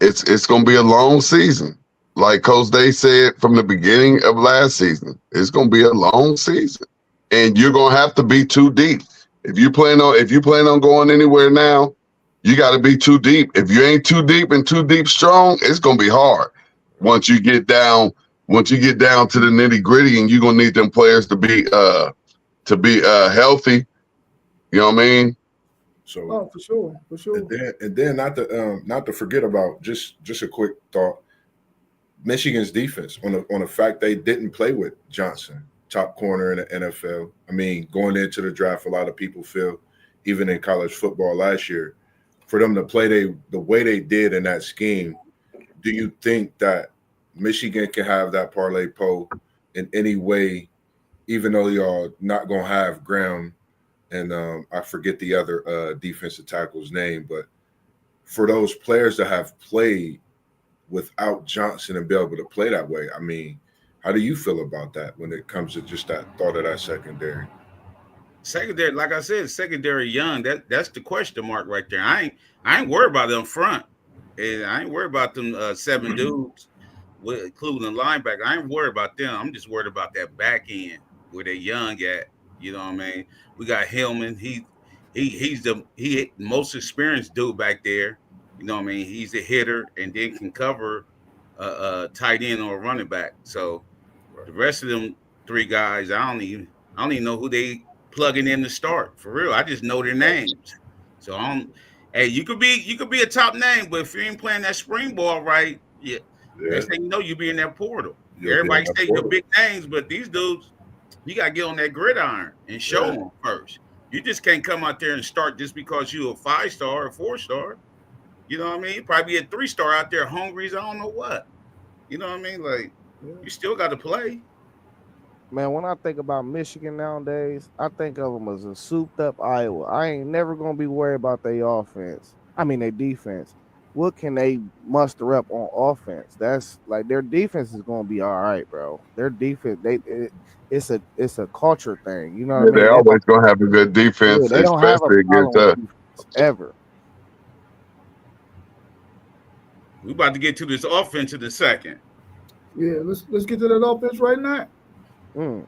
it's going to be a long season. Like Coach Day said from the beginning of last season, it's going to be a long season. And you're going to have to be too deep. If you plan on going anywhere now, you got to be too deep. If you ain't too deep and too deep strong, it's going to be hard. Once you get down to the nitty gritty, and you're gonna need them players to be healthy. You know what I mean? So for sure. And then not to forget about just a quick thought. Michigan's defense on the fact they didn't play with Johnson, top corner in the NFL. I mean, going into the draft, a lot of people feel, even in college football last year, for them to play the way they did in that scheme. Do you think that Michigan can have that parlay pole in any way, even though y'all not going to have Graham and I forget the other defensive tackle's name, but for those players that have played without Johnson and be able to play that way, I mean, how do you feel about that when it comes to just that thought of that secondary? Secondary, like I said, secondary young. That's the question mark right there. I ain't worried about them front. And I ain't worried about them 7 dudes. with including the linebacker. I ain't worried about them. I'm just worried about that back end where they're young at. You know what I mean? We got Hillman. He's the most experienced dude back there. You know what I mean? He's a hitter and then can cover a tight end or a running back. So the rest of them three guys, I don't even know who they plugging in to start for real. I just know their names. So I don't. Hey, you could be a top name, but if you ain't playing that spring ball right, yeah. Next thing you know, you be in that portal. Everybody say your big names, but these dudes, you gotta get on that gridiron and show them first. You just can't come out there and start just because you a 5-star or 4-star. You know what I mean? You probably be a 3-star out there hungry as I don't know what. You know what I mean? Like you still got to play. Man, when I think about Michigan nowadays, I think of them as a souped up Iowa. I ain't never gonna be worried about their offense. I mean their defense. What can they muster up on offense? That's like their defense is gonna be all right, bro. Their defense, it's a culture thing. You know what I mean? They always gonna have a good defense, they don't have a especially against problem us. with defense ever. We about to get to this offense in a second. Yeah, let's get to that offense right now. Mm.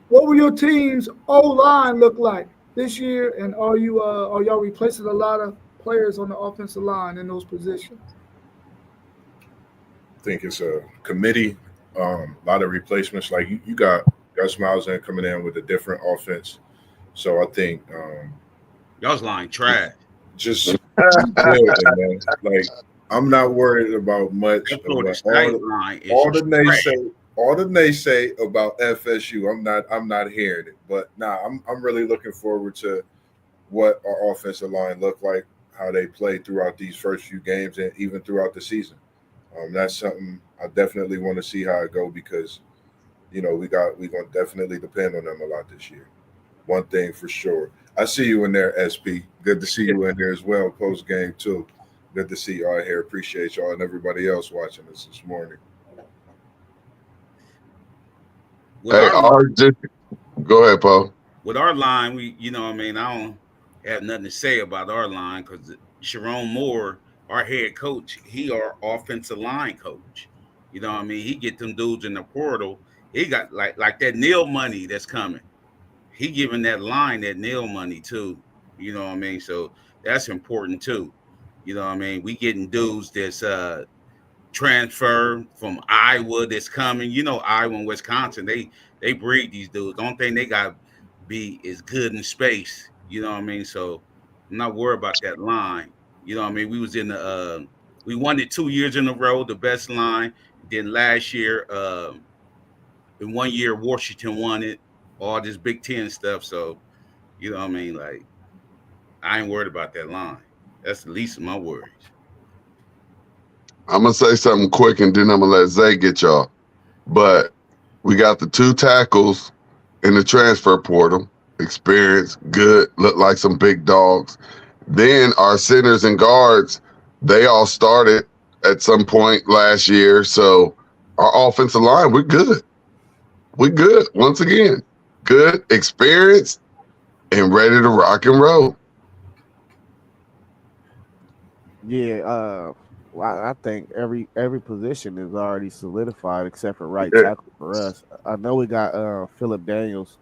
What will your team's O-line look like this year? And are y'all replacing a lot of players on the offensive line in those positions? I think it's a committee, a lot of replacements. Like you got Gus Malzahn coming in with a different offense. So I think Y'all's lying trash. just building, man. Like I'm not worried about much. That Florida About State line is all the trash. naysay about FSU. I'm not hearing it. But I'm really looking forward to what our offensive line look like, how they play throughout these first few games and even throughout the season. That's something I definitely want to see how it go because, we're gonna definitely depend on them a lot this year. One thing for sure. I see you in there, SP. Good to see you in there as well, post game too. Good to see y'all here. Appreciate y'all and everybody else watching us this morning. Go ahead, Paul. With our line, I don't have nothing to say about our line because Sharon Moore, our head coach, he our offensive line coach. You know what I mean? He get them dudes in the portal. He got like that Neil money that's coming. He giving that line that Neil money too. You know what I mean? So that's important too. You know what I mean? We getting dudes that's transfer from Iowa that's coming. Iowa and Wisconsin, they breed these dudes. Don't think they got to be as good in space. You know what I mean? So I'm not worried about that line. You know what I mean? We was in the we won it 2 years in a row, the best line. Then last year, in 1 year, Washington won it, all this Big Ten stuff. So, you know what I mean? Like, I ain't worried about that line. That's the least of my worries. I'm gonna say something quick and then I'm gonna let Zay get y'all. But we got the 2 tackles in the transfer portal. Experience, good, look like some big dogs. Then our centers and guards, they all started at some point last year. So our offensive line, we're good. We're good. Once again, good, experienced, and ready to rock and roll. Yeah, I think every position is already solidified except for right tackle for us. I know we got Phillip Daniels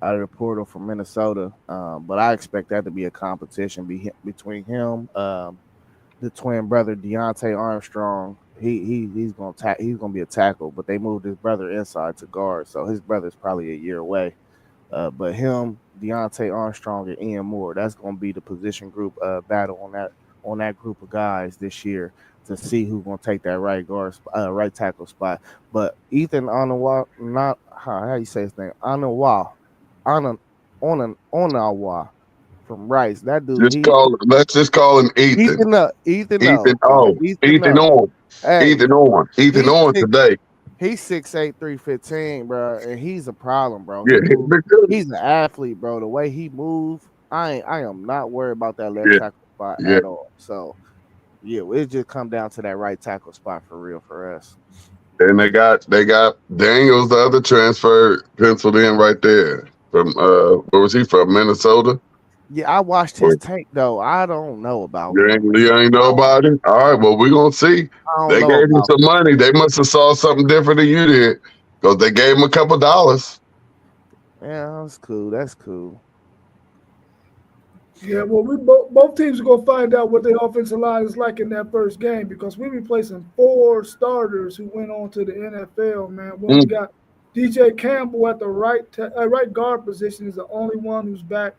out of the portal from Minnesota, but I expect that to be a competition between him, the twin brother Deontay Armstrong. He's gonna be a tackle, but they moved his brother inside to guard, so his brother's probably a year away. But him, Deontay Armstrong, and Ian Moore, that's gonna be the position group battle on that group of guys this year to see who's gonna take that right tackle spot. But Ethan Onawa, not how you say his name, Onawa from Rice. That dude. Let's just call him Ethan. Ethan On today. He's 6'8", 315, bro, and he's a problem, bro. Yeah, he's an athlete, bro. The way he moves, I am not worried about that left tackle spot at all. So, yeah, it just come down to that right tackle spot for real for us. And they got Daniels, the other transfer, penciled in right there from where was he from? Minnesota. Yeah, I watched his tape though. I don't know about You him. ain't know about it? All right, well, we're going to see. I don't They know gave him about some money. They must have saw something different than you did because they gave him a couple dollars. Yeah, that's cool. That's cool. Yeah, well, we both teams are gonna find out what their offensive line is like in that first game because we replacing 4 starters who went on to the NFL. Man, we only Mm. got DJ Campbell at the right guard position is the only one who's back.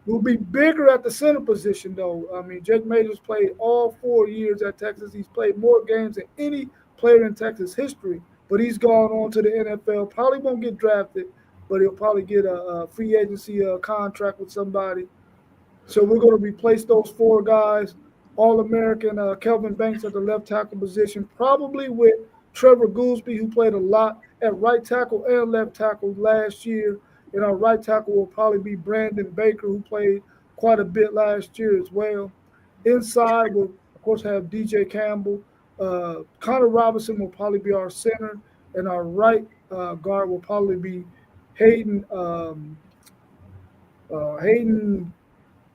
We'll be bigger at the center position though. I mean, Jake Majors played all 4 years at Texas. He's played more games than any player in Texas history, but he's gone on to the NFL. Probably won't get drafted, but he'll probably get a free agency contract with somebody. So we're going to replace those 4 guys, All-American Kelvin Banks at the left tackle position, probably with Trevor Goolsby, who played a lot at right tackle and left tackle last year. And our right tackle will probably be Brandon Baker, who played quite a bit last year as well. Inside, we'll, of course, have DJ Campbell. Connor Robinson will probably be our center, and our right guard will probably be Hayden. Hayden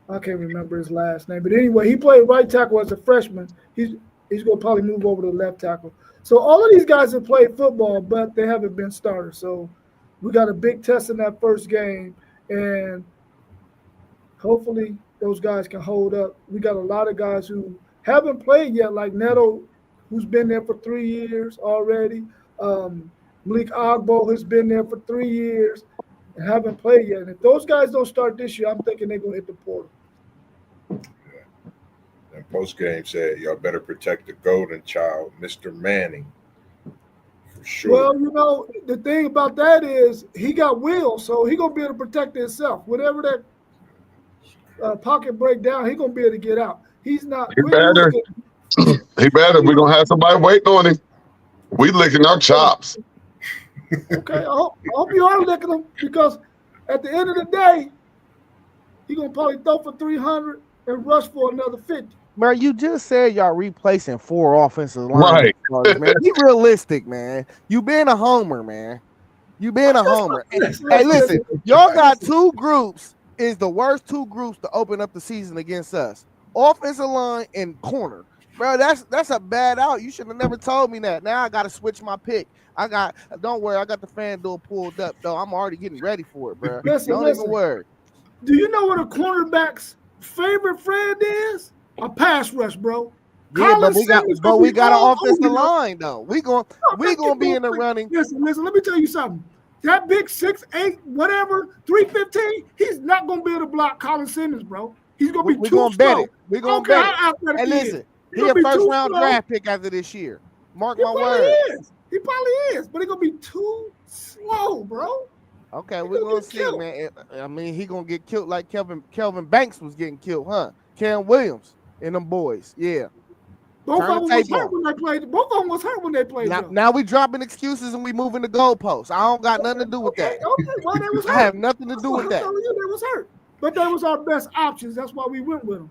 I can't remember his last name, but anyway, he played right tackle as a freshman. He's going to probably move over to left tackle. So all of these guys have played football, but they haven't been starters. So we got a big test in that first game, and hopefully those guys can hold up. We got a lot of guys who haven't played yet, like Neto, who's been there for 3 years already. Malik Agbo has been there for 3 years and haven't played yet. And if those guys don't start this year, I'm thinking they're going to hit the portal. And post game said, y'all better protect the golden child, Mr. Manning. For sure. Well, you know, the thing about that is he got will, so he going to be able to protect himself. Whatever that pocket break down, he going to be able to get out. He's not. He better. He better. We're going to have somebody waiting on him. We licking our chops. Okay, I hope you are licking him because at the end of the day, he's going to probably throw for 300 and rush for another 50. Bro, you just said y'all replacing 4 offensive line Right. starters, man. Be realistic, man. You been a homer, man. You been a homer. Hey, listen, y'all got 2 groups. Is the worst 2 groups to open up the season against us. Offensive line and corner. Bro, that's a bad out. You should have never told me that. Now I got to switch my pick. Don't worry, I got the FanDuel pulled up, though. I'm already getting ready for it, bro. Don't even worry. Do you know what a cornerback's favorite friend is? A pass rush, bro. Yeah, but we got an offensive line, though. We gonna be in the running. Listen, let me tell you something. That big 6'8", whatever, 315, he's not gonna be able to block Colin Simmons, bro. He's gonna be too slow. Bet it. We're gonna bet it. And listen, he a first-round draft pick after this year. Mark my words. He probably is, but he's gonna be too slow, bro. Okay, we're gonna see, man. I mean, he gonna get killed like Kelvin Banks was getting killed, huh? Cam Williams and them boys, yeah. Both of them was hurt when they played. Both of them was hurt when they played. Now we dropping excuses and we moving the goalposts. I don't got nothing to do with that. Okay, well they was hurt. I have nothing to do with that. They was hurt, but they was our best options. That's why we went with them.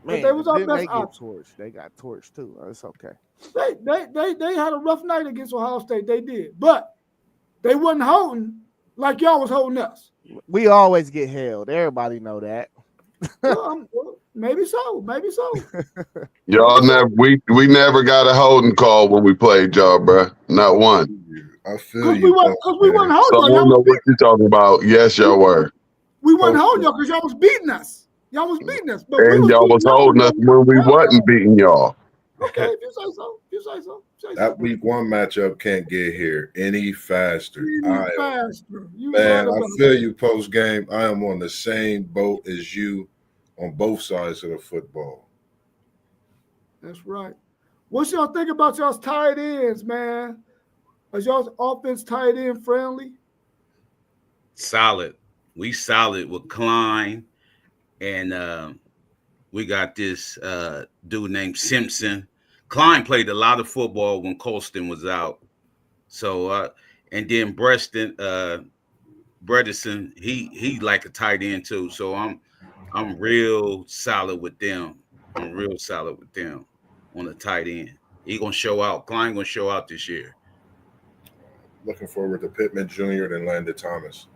Man, but they was our best options. They got torched too. It's okay. They had a rough night against Ohio State. They did, but they wasn't holding like y'all was holding us. We always get held. Everybody know that. Well, maybe so. Y'all never. We never got a holding call when we played y'all, bro. Not one. I feel you. Because we wasn't holding y'all. So I don't know what you're talking about. Yes, y'all were. We wasn't holding y'all because y'all was beating us. Y'all was beating us. But and y'all was holding us when we wasn't beating y'all. Okay, if you say so. That week 1 matchup can't get here any faster. Man, I feel you post game. I am on the same boat as you on both sides of the football. That's right. What's y'all think about y'all's tight ends, man? Is y'all's offense tight end friendly? Solid. We solid with Klein, and we got this dude named Simpson. Klein played a lot of football when Colston was out. So and then Bredesen, he like a tight end too. So I'm real solid with them. I'm real solid with them on the tight end. He gonna show out. Klein gonna show out this year. Looking forward to Pittman Jr. and Landon Thomas.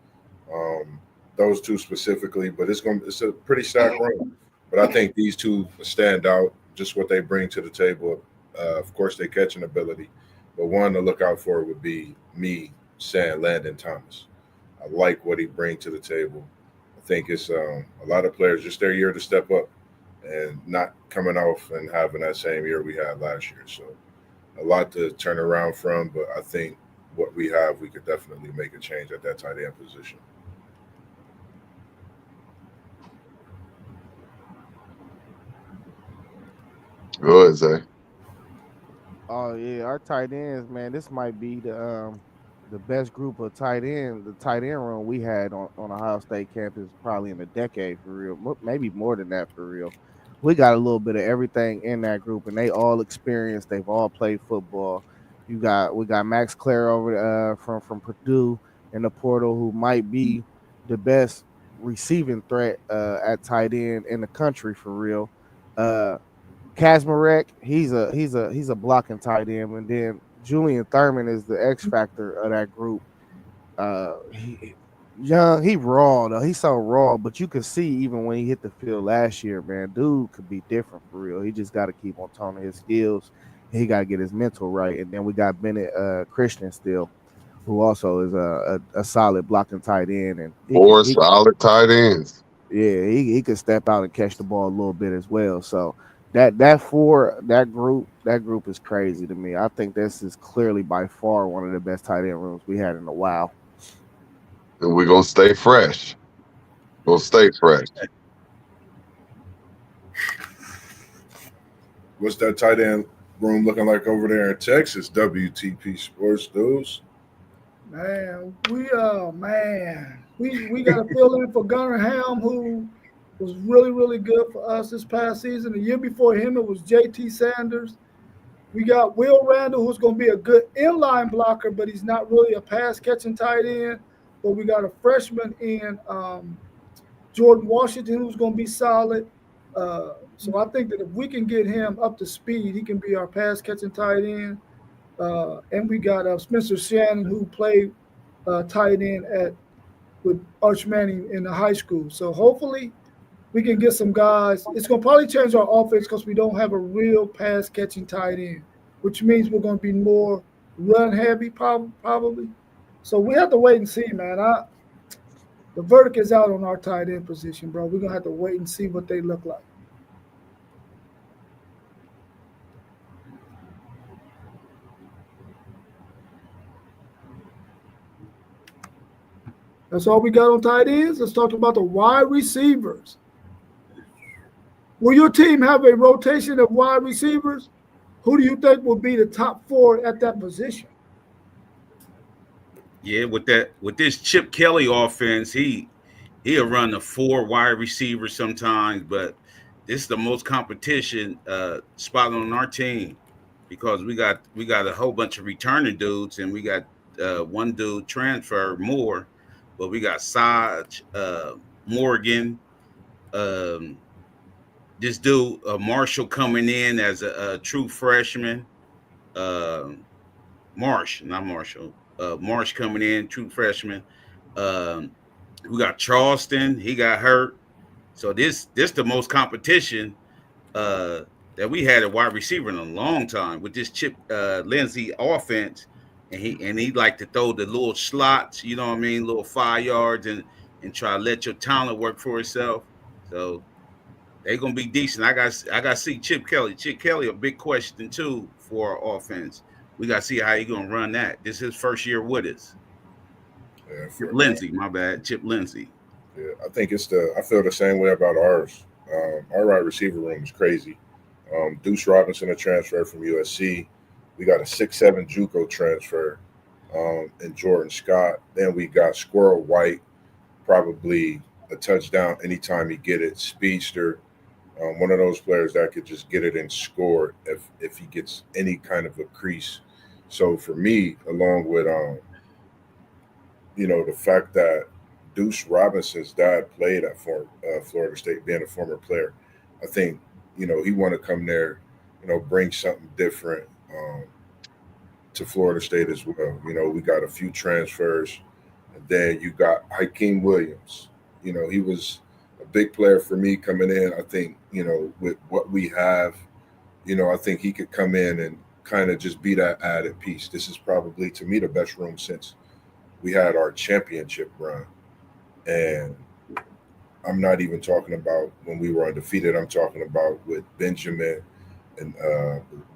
those two specifically, but it's a pretty stacked room. But I think these two stand out, just what they bring to the table. Of course, they catching ability, but one to look out for would be me saying Landon Thomas. I like what he brings to the table. I think it's a lot of players just their year to step up and not coming off and having that same year we had last year. So a lot to turn around from, but I think what we have, we could definitely make a change at that tight end position. Go ahead, Zay. Oh yeah, our tight ends, man. This might be the best group of tight end, the tight end room we had on Ohio State campus probably in a decade for real. Maybe more than that for real. We got a little bit of everything in that group, and they all experienced. They've all played football. We got Max Clare over from Purdue in the portal, who might be the best receiving threat at tight end in the country for real. Kazmarek, he's a blocking tight end, and then Julian Thurman is the X factor of that group. He young, he raw though. He's so raw, but you could see even when he hit the field last year, man, dude could be different for real. He just got to keep on toning his skills. He got to get his mental right, and then we got Bennett Christian still, who also is a solid blocking tight end, and Four solid tight ends. yeah, he could step out and catch the ball a little bit as well. So that group is crazy to me. I think this is clearly by far one of the best tight end rooms we had in a while. And we're gonna stay fresh. We'll stay fresh. What's that tight end room looking like over there in Texas? WTP Sports News. Man, we got to fill in for Gunnar Ham, who was really, really good for us this past season. The year before him, it was JT Sanders. We got Will Randall, who's going to be a good inline blocker, but he's not really a pass-catching tight end. But we got a freshman in Jordan Washington, who's going to be solid. So I think that if we can get him up to speed, he can be our pass-catching tight end. And we got Spencer Shannon, who played tight end with Arch Manning in the high school. So hopefully we can get some guys. It's going to probably change our offense because we don't have a real pass-catching tight end, which means we're going to be more run-heavy probably. So we have to wait and see, man. The verdict is out on our tight end position, bro. We're going to have to wait and see what they look like. That's all we got on tight ends. Let's talk about the wide receivers. Will your team have a rotation of wide receivers? Who do you think will be the top four at that position? Yeah, with this Chip Kelly offense, he'll run the 4 wide receivers sometimes, but this is the most competition spot on our team because we got a whole bunch of returning dudes, and we got one dude transfer more, but we got Saj, Morgan, this dude Marshall coming in as a true freshman, Marsh coming in, true freshman. We got Charleston. He got hurt. So this the most competition that we had at wide receiver in a long time with this Chip Lindsey offense. And he like to throw the little slots, you know what I mean, little 5 yards and try to let your talent work for itself. So they're gonna be decent. I got to see Chip Kelly. Chip Kelly, a big question too for our offense. We got to see how he's gonna run that. This is his first year with us. Yeah, Chip Lindsey, my bad. Chip Lindsey. Yeah, I think I feel the same way about ours. Our wide receiver room is crazy. Deuce Robinson, a transfer from USC. We got a 6'7" JUCO transfer in Jordan Scott. Then we got Squirrel White, probably a touchdown anytime he get it. Speedster, one of those players that could just get it and score if he gets any kind of a crease. So for me, along with the fact that Deuce Robinson's dad played at Florida State, being a former player, I think he want to come there, bring something different to Florida State as well. We got a few transfers, and then you got Hakeem Williams, he was a big player for me coming in. I think, with what we have, I think he could come in and kind of just be that added piece. This is probably, to me, the best room since we had our championship run. And I'm not even talking about when we were undefeated. I'm talking about with Benjamin and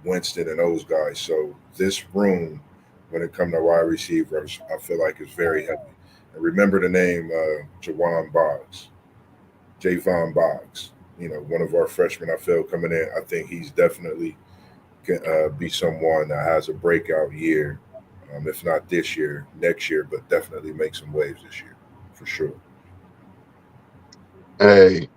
Winston and those guys. So this room, when it comes to wide receivers, I feel like it's very heavy. And remember the name Javon Boggs, Javon Boggs. One of our freshmen. I feel coming in. I think he's definitely can be someone that has a breakout year, if not this year, next year, but definitely make some waves this year for sure. Hey,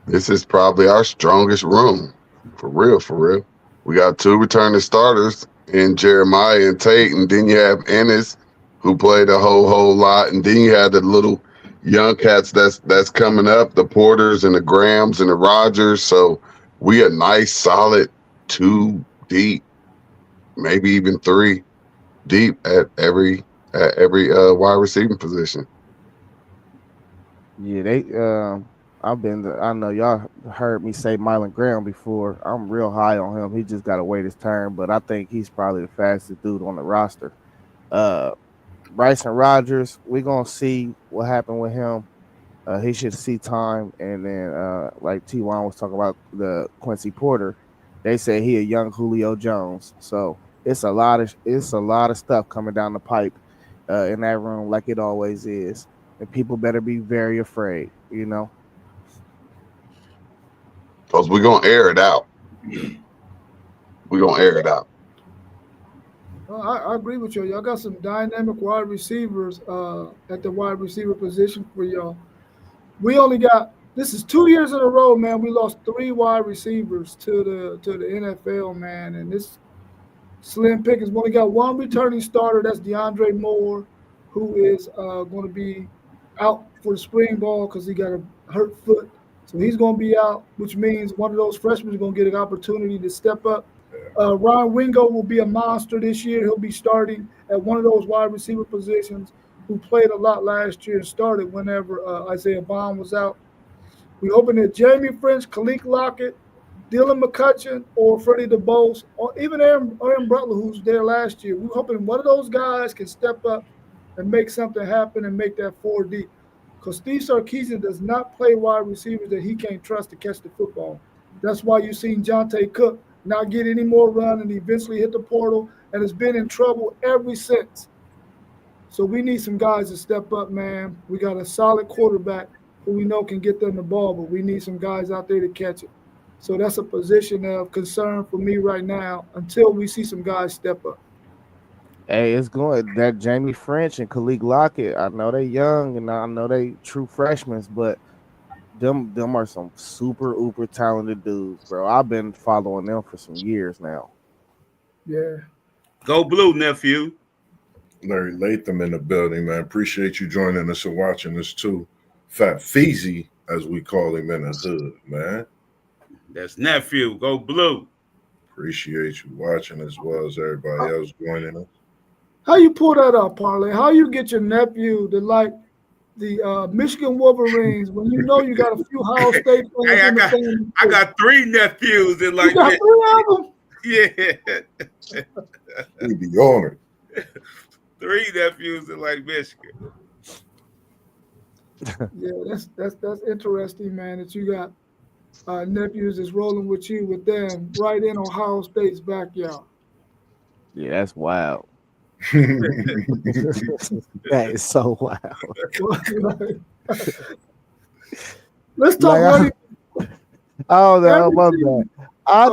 this is probably our strongest room. For real, for real. We got 2 returning starters in Jeremiah and Tate, and then you have Ennis, who played a whole lot, and then you have the little young cats that's coming up, the Porters and the Grahams and the Rogers. So we a nice solid 2 deep, maybe even 3 deep at every wide receiving position. Yeah, I know y'all heard me say Mylan Graham before. I'm real high on him. He just got to wait his turn, but I think he's probably the fastest dude on the roster. Bryson Rogers, we're going to see what happened with him. He should see time. And then, like T1 was talking about the Quincy Porter, they say he a young Julio Jones. So it's a lot of stuff coming down the pipe in that room, like it always is. And people better be very afraid, Because we're going to air it out. We're going to air it out. I agree with you. Y'all got some dynamic wide receivers at the wide receiver position for y'all. We only got this is 2 years in a row, man. We lost 3 wide receivers to the NFL, man, and this slim pickings. We only got 1 returning starter. That's DeAndre Moore, who is going to be out for the spring ball because he got a hurt foot. So he's going to be out, which means one of those freshmen is going to get an opportunity to step up. Ron Wingo will be a monster this year. He'll be starting at one of those wide receiver positions who played a lot last year and started whenever Isaiah Bond was out. We're hoping that Jamie French, Khalil Lockett, Dylan McCutcheon, or Freddie DeBose, or even Aaron Butler, who's there last year. We're hoping one of those guys can step up and make something happen and make that 4 deep. Because Steve Sarkisian does not play wide receivers that he can't trust to catch the football. That's why you've seen Jonte Cook not get any more run and eventually hit the portal and has been in trouble ever since. So we need some guys to step up, man. We got a solid quarterback who we know can get them the ball, but we need some guys out there to catch it. So that's a position of concern for me right now until we see some guys step up. Hey, it's going that Jamie French and Khalil Lockett. I know they young and I know they true freshmen, but them are some super uber talented dudes, bro. I've been following them for some years now. Yeah. Go blue, nephew. Larry Latham in the building, man. Appreciate you joining us and watching us too. Fat Feezy, as we call him in the hood, man. That's nephew. Go blue. Appreciate you watching as well as everybody else joining us. How you pull that up, Parlay? How you get your nephew to like the Michigan Wolverines when you know you got a few Ohio State players in the family? I got 3 nephews that like you got 3 of them? Yeah. We'd be honored. 3 nephews that like Michigan. Yeah, that's interesting, man, that you got nephews that's rolling with you with them right in Ohio State's backyard. Yeah, that's wild. That is so wild. Let's talk running. I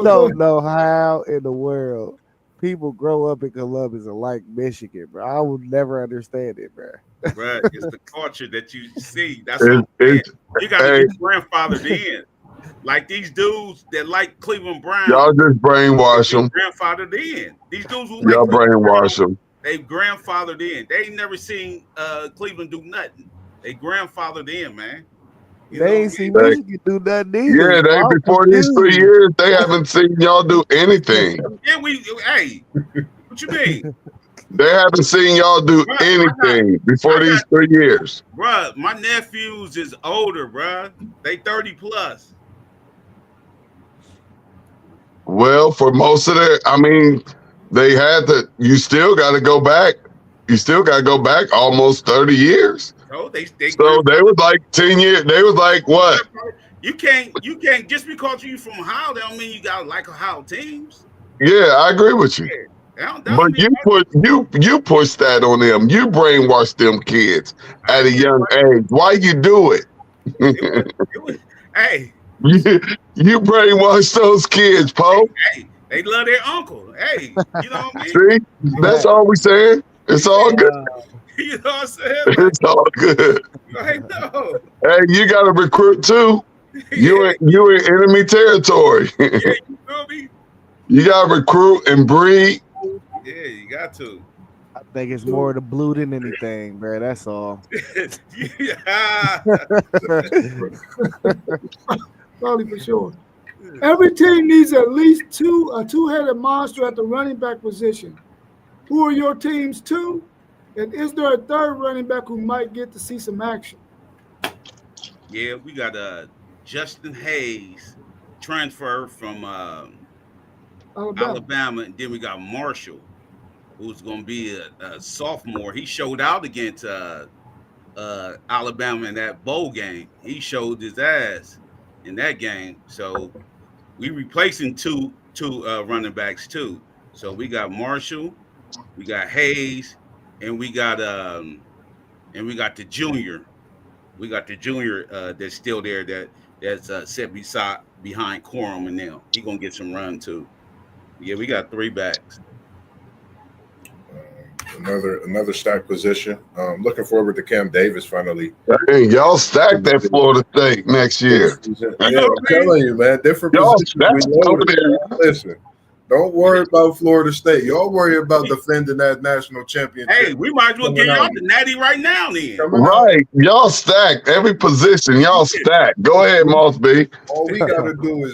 don't know how in the world people grow up in Columbus and like Michigan, bro. I would never understand it, bro. Right, it's the culture that you see. That's what you got to get grandfathered in. Like these dudes that like Cleveland Browns, y'all just brainwash them. Grandfathered in. These dudes who y'all like brainwash them. They grandfathered in. They ain't never seen Cleveland do nothing. They grandfathered in, man. They ain't seen Michigan do nothing either. Yeah, they before these 3 years, they haven't seen y'all do anything. Yeah, hey, what you mean? They haven't seen y'all do anything before these 3 years. Bruh, my nephews is older, bruh. They 30 plus. Well, for most of their, I mean, they had to. You still got to go back. You still got to go back almost 30 years. So they So they was like 10 years. They was like what? You can't just because you from Ohio, that don't mean you gotta like Ohio teams. Yeah, I agree with you. But you push that on them. You brainwash them kids at a young age. Why you do it? Hey. You brainwash those kids, Poe. Hey, they love their uncle. Hey, you know what I mean? See, that's all we saying. It's all good. You know what I'm saying? It's all good. Like, no. Hey, you got to recruit too. You in enemy territory. Yeah, you feel me? You got to recruit and breed. Yeah, you got to. I think it's more the blue than anything, bro. That's all. Yeah. Probably for sure. Every team needs at least a two-headed monster at the running back position. Who are your team's two? And is there a third running back who might get to see some action? Yeah, we got Justin Hayes transfer from Alabama, and then we got Marshall, who's going to be a sophomore. He showed out against Alabama in that bowl game. He showed his ass in that game. So we replacing two running backs too. So we got Marshall, we got Hayes, and we got the junior. We got the junior that's still there that's set behind Corum and them. He gonna get some run too. Yeah, we got 3 backs. Another stack position. Looking forward to Cam Davis finally. Hey, y'all stacked that Florida State next year. Yeah, I'm telling you, man. Different positions. Listen, don't worry about Florida State. Y'all worry about defending that national championship. Hey, we might as well get y'all the natty right now then. Right. Y'all stacked every position. Y'all stacked. Go ahead, Moss B. All we gotta do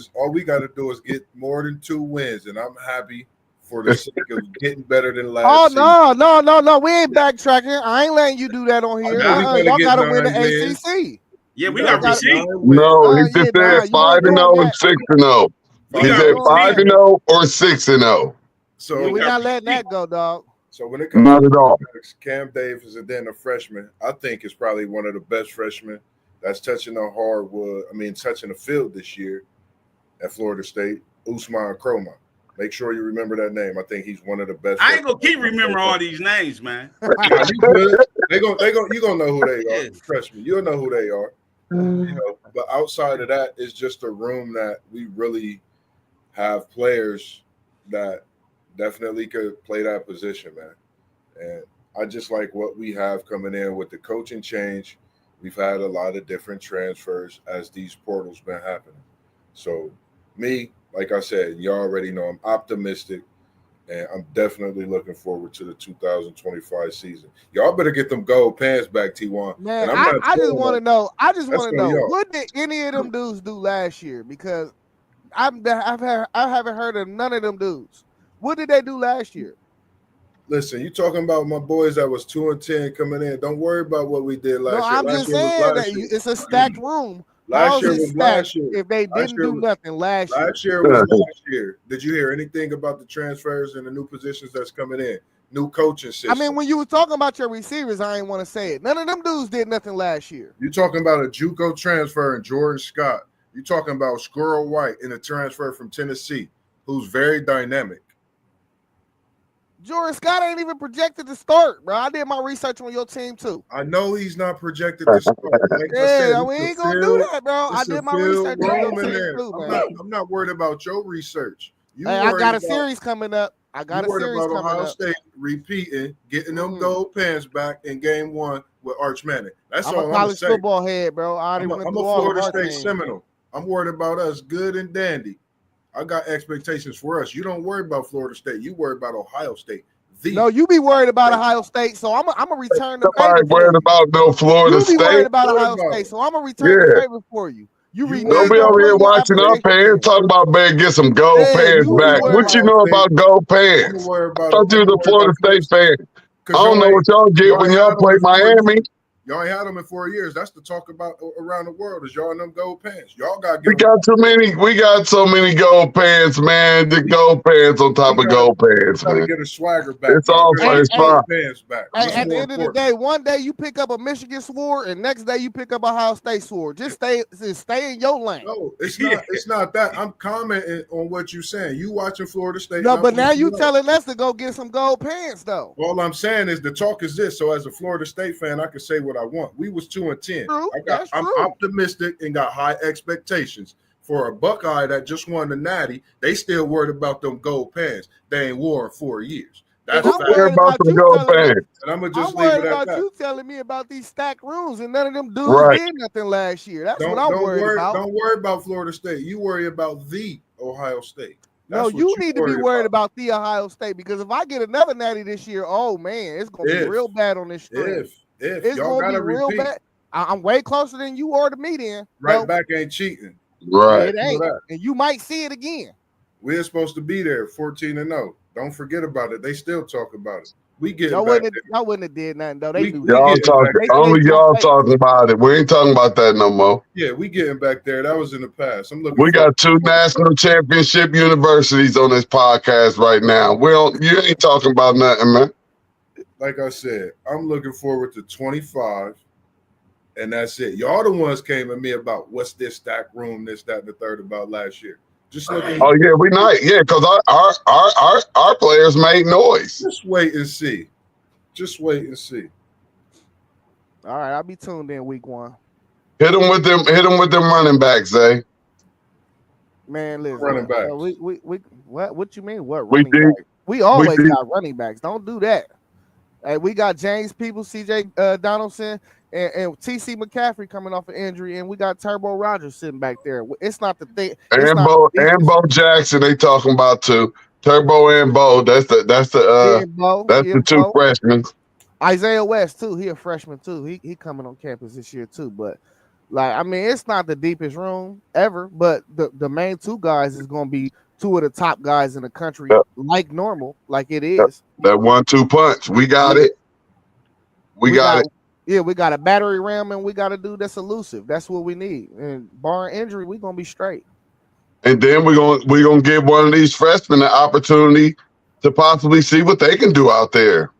is get more than 2 wins, and I'm happy for the sake of getting better than last season. No. We ain't backtracking. I ain't letting you do that on here. Y'all gotta win the ACC. Yeah, we got receipt. No, he just said 5-0 and 6-0. He said 5-0 or 6-0. So we're not letting that go, dog. So when it comes not at all, Cam Davis and then a freshman, I think is probably one of the best freshmen that's touching the hardwood. I mean, touching the field this year at Florida State. Usman Kroma. Make sure you remember that name. I think he's one of the best. I ain't gonna keep remembering all these names, man. Yeah, you gonna know who they are. Trust me, you'll know who they are. You know, but outside of that, it's just a room that we really have players that definitely could play that position, man. And I just like what we have coming in with the coaching change. We've had a lot of different transfers as these portals been happening. So me, like I said, you already know I'm optimistic, and I'm definitely looking forward to the 2025 season. Y'all better get them gold pants back, T1. Man, I just want to know. What did any of them dudes do last year? Because I haven't heard of none of them dudes. What did they do last year? Listen, you talking about my boys that was 2-10 coming in. Don't worry about what we did last year. I'm just saying that it's a stacked room. Last year was last year. If they didn't do nothing last year. Last year was last year. Did you hear anything about the transfers and the new positions that's coming in? New coaching system. I mean, when you were talking about your receivers, I ain't want to say it. None of them dudes did nothing last year. You talking about a JUCO transfer and Jordan Scott. You talking about Squirrel White in a transfer from Tennessee, who's very dynamic. Jordan Scott ain't even projected to start, bro. I did my research on your team too. I know he's not projected to start. Like we ain't gonna do that, bro. I did my research on your team too, man. I'm not worried about your research. I got a series coming up. Ohio State repeating, getting them gold pants back in game 1 with Arch Manning. That's all I'm a college football head, bro. I'm a Florida State Seminole. I'm worried about us, good and dandy. I got expectations for us. You don't worry about Florida State. You worry about Ohio State. No, you be worried about Ohio State, so I'm gonna return the favor. I'm worried about no Florida State. You be worried about Ohio State, so I'm gonna return the favor for you. You You Don't be reneged on over here one of your watching our applications. pants. Talk about better get some gold Yeah, pants you back. worried What you about know State. about gold I'm pants? gonna worry I about. thought you I'm was gonna a worry Florida about State fan. I because don't know what y'all get when ain't y'all had play them in 4 years. Miami. Y'all ain't had them in 4 years. That's the talk about around the world. Is y'all in them gold pants? Y'all got to We get them. got too many. We got so many gold pants, man. The gold pants on top We of gotta, gold pants, gotta man. get a swagger back. It's all Gotta Hey, get it's the hey, fine. gold pants back. Hey, What's at the more end of the important? day, one day you pick up a Michigan sword, and next day you pick up a Ohio State sword. Just stay in your lane. No, it's Yeah. not. It's not that. I'm commenting on what you're saying. You watching Florida State? No, and I'm but now watching you y'all. telling us to go get some gold pants, though. All I'm saying is the talk is this. So as a Florida State fan, I can say what I want. We was 2-10. True, that's I'm true. optimistic and got high expectations. For a Buckeye that just won the Natty, they still worried about them gold pants. They ain't wore in 4 years. And That's I'm fact. Care worried about about some you gold telling me. pants, And I'm gonna I'm just leave worried it at about that. you telling me about these stacked rooms, and none of them dudes right? did nothing last year. That's what Don't I'm don't worried worry. about. Don't worry about Florida State. You worry about the Ohio State. No, That's what you you need to be worry worried about. about the Ohio State, because if I get another natty this year, oh man, it's gonna be If real bad on this string. if It's y'all gonna be gotta real repeat, bad. I'm way closer than you are to me, then. right But back ain't cheating. Right. it You know ain't, that. and you might see it again. We're supposed to be there 14-0. Don't forget about it. They still talk about it. We getting Y'all back wouldn't there. have did nothing though. They We, knew we that. Y'all getting back talking. They there. stay Only so y'all fake. talking about it. We ain't talking about that no more. Yeah, we getting back there. That was in the past. I'm looking We forward got two to national championship universities on this podcast right now. We don't. You ain't talking about nothing, man. like I said, I'm looking forward to 25. And that's it. Y'all the ones came at me about what's this stack room, this, that, and the third about last year. Just looking. Oh yeah, we not. Yeah, because our players made noise. Just wait and see. Just wait and see. All right, I'll be tuned in week 1. Hit them with them. Hit them with them running backs, eh? Man, listen. Running backs. We what you mean? What We running did. back? We always did. got running backs. Don't do that. Hey, we got James People, CJ Donaldson, and TC McCaffrey coming off an injury, and we got Turbo Rogers sitting back there. It's not the thing. It's And not Bo Jackson. They talking about too. Turbo and Bo. That's the two Bo. freshmen. Isaiah West too. He a freshman too. He coming on campus this year too. But like, I mean, it's not the deepest room ever, but the main two guys is gonna be two of the top guys in the country, Yep. like normal, like it Yep. is. That 1-2 punch. We got it. We got it. Yeah, we got a battery ram, and we got a dude that's elusive. That's what we need. And barring injury, we're gonna be straight. And then we're gonna give one of these freshmen an opportunity to possibly see what they can do out there.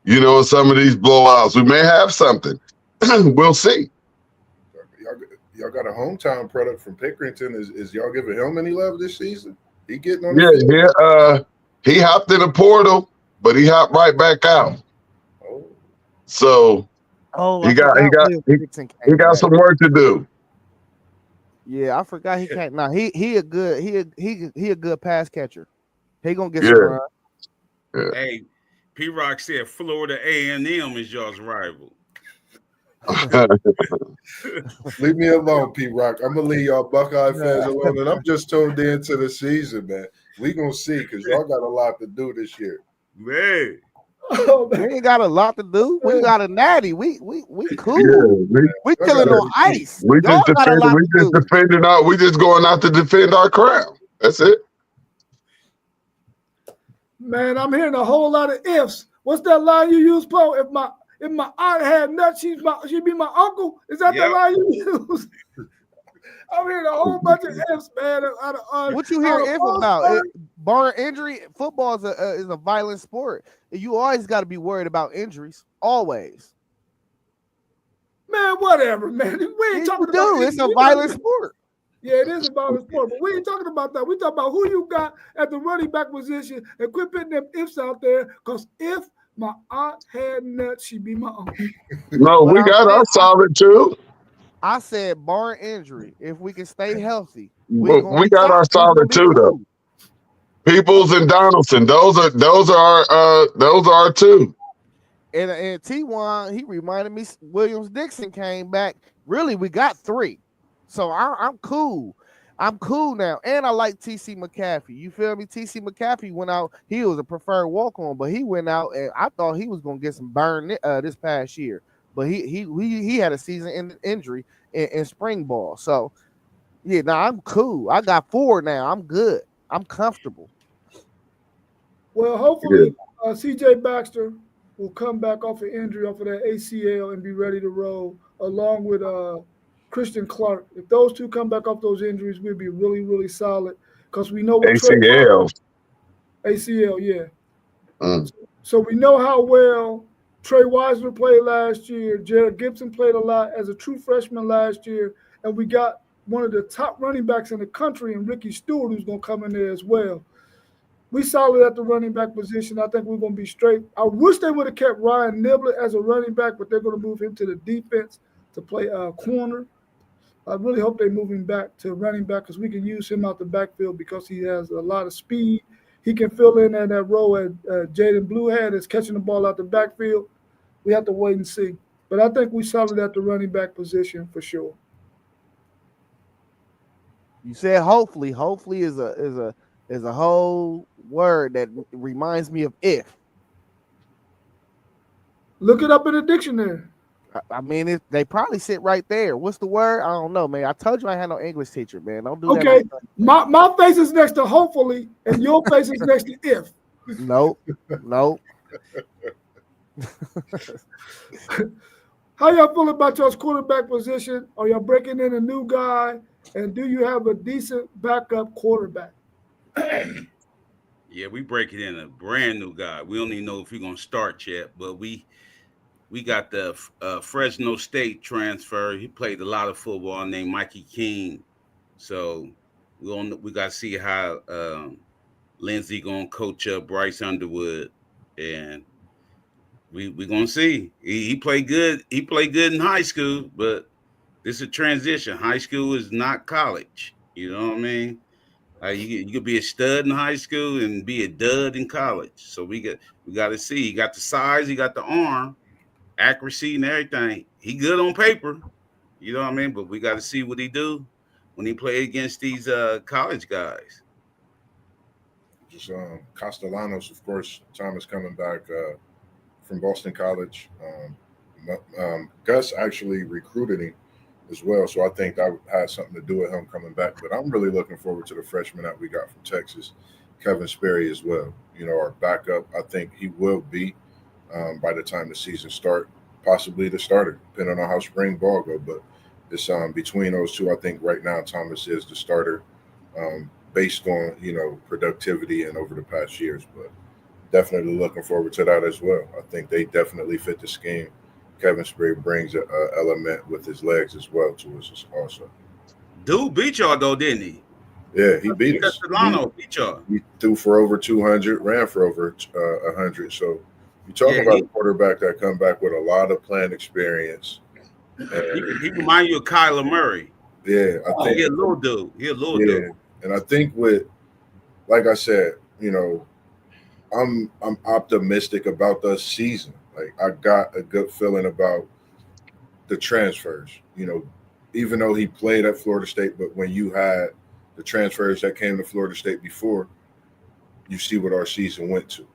You know, some of these blowouts, we may have something. We'll see. Y'all got a hometown product from Pickerington. Is y'all giving him any love this season? He getting on the field? Yeah. He hopped in the portal, but he hopped right back out. Oh. So Oh, he got some work to do. Yeah, I forgot he can't. Now he a good pass catcher. He gonna get some run. Yeah. Hey, P Rock said Florida A&M is y'all's rival. Leave me alone, P Rock. I'm gonna leave y'all Buckeye fans alone, and I'm just tuned in to the season, man. We gonna see because y'all got a lot to do this year. Man. We ain't got a lot to do. We got a natty. We cool. Yeah, we killing on ice. We just defending our. We just going out to defend our crown. That's it. Man, I'm hearing a whole lot of ifs. What's that line you use, Paul? If my aunt had nuts, she'd be my uncle. Is that the line you use? I'm hearing a whole bunch of ifs, man. What you hear if about? Barring injury, football is a violent sport. You always got to be worried about injuries. Always. Man, whatever, man. We ain't talking about it's a violent sport. Yeah, it is a violent sport, but we ain't talking about that. We talking about who you got at the running back position and quit putting them ifs out there. Because if my aunt had nuts, she'd be my uncle. No, we got our solid too. I said barring injury, if we can stay healthy, we got our solid too, though. Peoples and Donaldson, those are our two. And T1, he reminded me Williams Dixon came back. Really, we got 3. So I'm cool. I'm cool now. And I like TC McCaffrey. You feel me? TC McCaffrey went out. He was a preferred walk-on, but he went out, and I thought he was going to get some burn this past year. But he had a season injury in spring ball. So Yeah, nah, I'm cool. I got 4 now. I'm good. I'm comfortable. Well, Yeah. hopefully, C.J. Baxter will come back off an injury off of that ACL and be ready to roll, along with Christian Clark. If those two come back off those injuries, we'll be really, really solid because we know what Trey ACL. ACL, yeah. Mm. So we know how well Trey Wiseman played last year. Jared Gibson played a lot as a true freshman last year, and we got one of the top running backs in the country, and Ricky Stewart, who's going to come in there as well. We solid at the running back position. I think we're going to be straight. I wish they would have kept Ryan Nibbler as a running back, but they're going to move him to the defense to play corner. I really hope they move him back to running back because we can use him out the backfield because he has a lot of speed. He can fill in that role as Jaden Bluehead is catching the ball out the backfield. We have to wait and see. But I think we solid at the running back position for sure. You said hopefully. Hopefully is a whole word that reminds me of if. Look it up in the dictionary. I mean, they probably sit right there. What's the word? I don't know, man. I told you I had no English teacher, man. Don't do that. Okay, my face is next to hopefully, and your face is next to if. Nope. How y'all feel about y'all's quarterback position? Are y'all breaking in a new guy? And do you have a decent backup quarterback? Yeah, we breaking in a brand new guy. We don't even know if he's gonna start yet, but we got the Fresno State transfer. He played a lot of football named Mikey King. So we got to see how Lindsey gonna coach up Bryce Underwood, and we gonna see. He played good. He played good in high school, but this is a transition. High school is not college. You know what I mean? You could be a stud in high school and be a dud in college. So we got to see. He got the size. He got the arm, accuracy, and everything. He good on paper. You know what I mean? But we got to see what he do when he play against these college guys. Just Castellanos, of course. Thomas coming back from Boston College. Gus actually recruited him as well, so I think that has something to do with him coming back. But I'm really looking forward to the freshman that we got from Texas, Kevin Sperry, as well. You know, our backup. I think he will be by the time the season start, possibly the starter, depending on how spring ball go. But it's between those two. I think right now Thomas is the starter, based on productivity and over the past years. But definitely looking forward to that as well. I think they definitely fit the scheme. Kevin Sperry brings an element with his legs as well to us also. Dude beat y'all though, didn't he? Yeah, he beat us. Castellano beat y'all. He threw for over 200, ran for over 100. So you're talking about a quarterback that come back with a lot of playing experience. He remind you of Kyler Murray. Yeah, I think he a little dude. Dude. And I think like I said, I'm optimistic about the season. Like I got a good feeling about the transfers. Even though he played at Florida State, but when you had the transfers that came to Florida State before, you see what our season went to.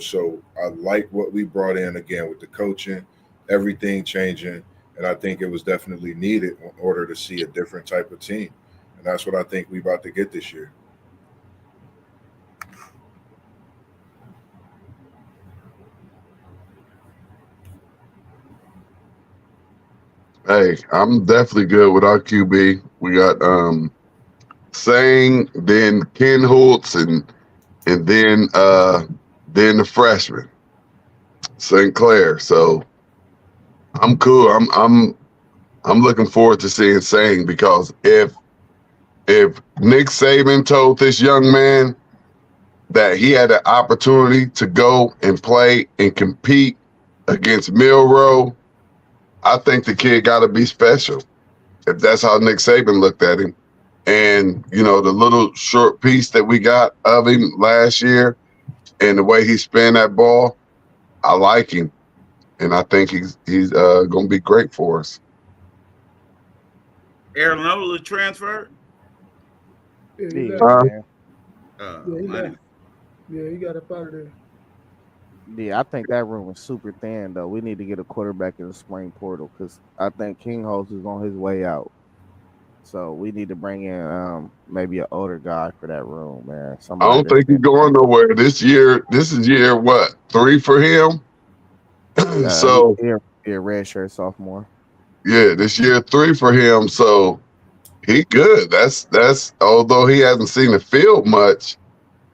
So I like what we brought in again with the coaching, everything changing, and I think it was definitely needed in order to see a different type of team. And that's what I think we about to get this year. Hey, I'm definitely good with our QB. We got Sang, then Ken Holtz, and then the freshman St. Clair. So I'm cool. I'm looking forward to seeing Sang, because if Nick Saban told this young man that he had an opportunity to go and play and compete against Milroe, I think the kid got to be special. If that's how Nick Saban looked at him. And, the little short piece that we got of him last year and the way he spun that ball, I like him. And I think he's going to be great for us. Aaron Lola transferred? Yeah, he got up out of there. Yeah, I think that room is super thin, though. We need to get a quarterback in the spring portal because I think King Holtz is on his way out. So we need to bring in maybe an older guy for that room, man. I Somebody don't that's think he's been going nowhere this year. This is year what 3 for him. So he a red shirt sophomore. yeah, this year 3 for him. So he good. That's although he hasn't seen the field much,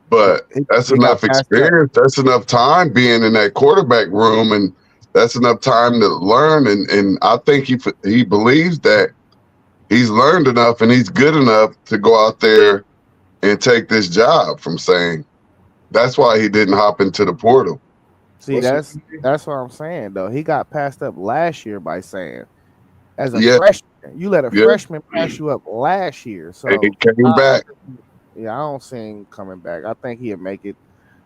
but that's He got enough passed up. experience. That's enough time being in that quarterback room, and that's enough time to learn. And I think he believes that he's learned enough and he's good enough to go out there and take this job from saying. That's why he didn't hop into the portal. See, that's what I'm saying though. He got passed up last year by saying, as a Yeah, freshman, you let a yeah. freshman pass you up last year. So And he came back. yeah, I don't see him coming back. I think he'll make it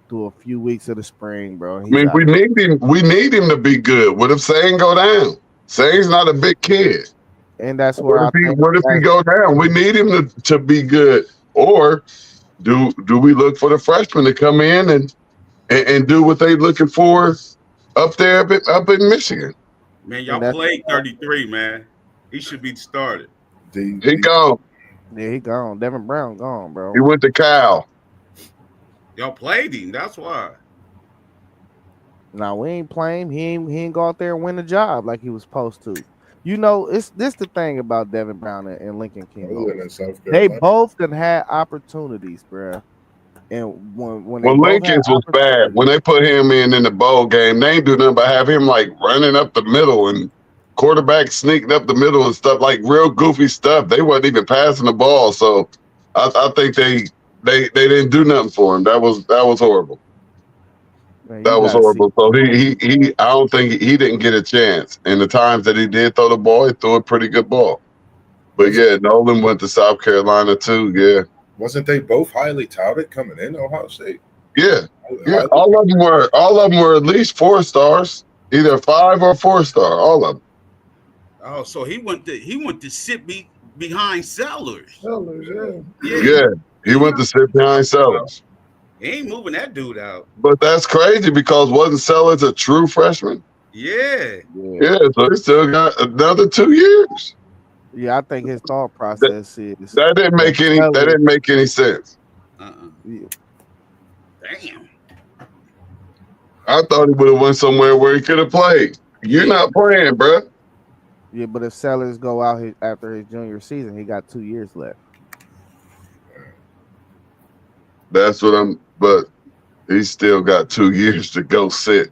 through a few weeks of the spring, bro. I mean, we need him. We need him to be good. What if Sane go down? Sane's not a big kid. And that's where I think. What if he go down? We need him to be good. Or do we look for the freshmen to come in and do what they looking for up there up in Michigan? Man, y'all played 33, man. He should be started. He gone. Yeah, he gone. Devin Brown gone, bro. He went to Cal. Y'all played him. That's why. Now we ain't playing. He ain't go out there and win the job like he was supposed to. You know, it's this the thing about Devin Brown and Lincoln King. They both done had opportunities, bro. And when Lincoln's was bad, when they put him in the bowl game, they ain't do nothing but have him like running up the middle and quarterback sneaking up the middle and stuff, like real goofy stuff. They wasn't even passing the ball, so I think they didn't do nothing for him. That was horrible. Man, that was horrible. So he I don't think he didn't get a chance. And the times that he did throw the ball, he threw a pretty good ball. But yeah, Nolan went to South Carolina too. Yeah. Wasn't they both highly touted coming in Ohio State? Yeah. All of them were at least 4 stars, either 5 or 4 star. All of them. Oh, so he went to sit behind Sellers. Yeah. He went to sit behind Sellers. He ain't moving that dude out. But that's crazy because wasn't Sellers a true freshman? Yeah. Yeah, so he still got another 2 years. Yeah, I think his thought process is that didn't make any sense. Yeah. Damn. I thought he would have went somewhere where he could have played. You're not playing, bro. Yeah, but if Sellers go out after his junior season, he got 2 years left. That's what but he's still got 2 years to go sit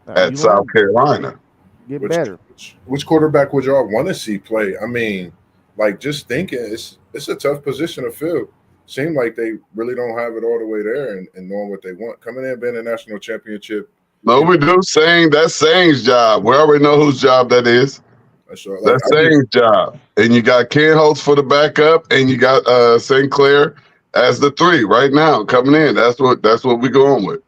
at South Carolina. Get better. Which quarterback would y'all want to see play? I mean, like just thinking, it's a tough position to fill. Seem like they really don't have it all the way there and knowing what they want. Coming in, being a national championship. No, we do. That's Sane's job. We already know whose job that is. That's Sane's job. And you got Ken Holtz for the backup, and you got St. Clair as the 3 right now coming in. That's what we're going with.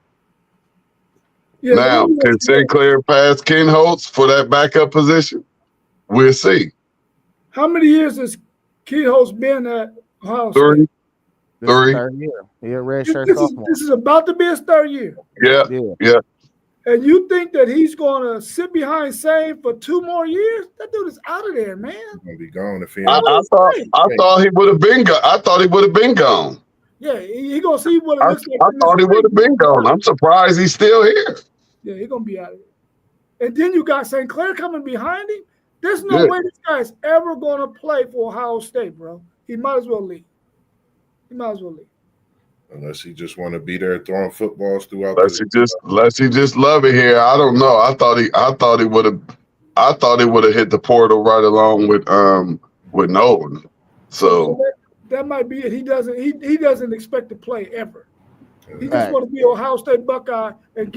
Yeah, now, can St. Clair pass Ken Holtz for that backup position? We'll see. How many years has Ken Holtz been at Ohio State? 3. This is 3rd year. Yeah, red shirt sophomore. This is about to be his 3rd year. Yeah. And you think that he's going to sit behind Sane for 2 more years? That dude is out of there, man. He's going to be gone if he. I thought he would have been gone. I thought he would have been gone. Yeah, he gonna see what it looks like. I thought he would have been gone. I'm surprised he's still here. Yeah, he's gonna be out of there. And then you got St. Clair coming behind him. There's no way this guy's ever gonna play for Ohio State, bro. He might as well leave. Unless he just want to be there throwing footballs throughout. Unless he just love it here. I don't know. I thought he would have hit the portal right along with Nolan. So that might be it. He doesn't expect to play ever. He just want to be an Ohio State Buckeye and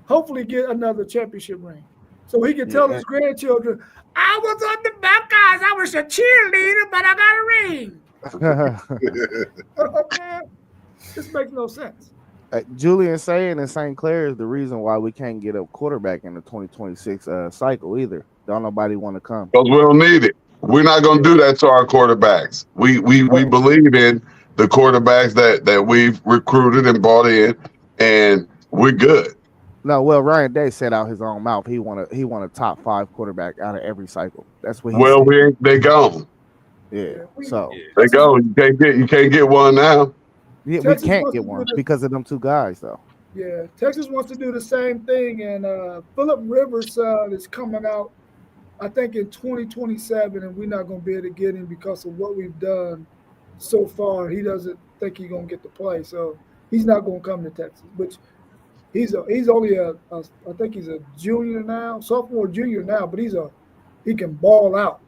hopefully get another championship ring. So he can tell his grandchildren, I was on the Buckeyes. I was a cheerleader, but I got a ring. This makes no sense. Julian saying in St. Clair is the reason why we can't get a quarterback in the 2026 cycle either. Don't nobody want to come. Because we don't need it. We're not going to do that to our quarterbacks. We believe in the quarterbacks that we've recruited and brought in, and we're good. No, well, Ryan Day said out his own mouth he want a top 5 quarterback out of every cycle. That's what he said. They gone. Yeah. So Yeah. They go. You can't get one now. yeah, we Texas can't wants get to do one the- because of them two guys though. Yeah, Texas wants to do the same thing, and Philip Rivers is coming out, I think, in 2027, and we're not going to be able to get him because of what we've done so far. He doesn't think he's going to get to play, so he's not going to come to Texas. Which he's only I think he's a junior now, sophomore, junior now, but he can ball out,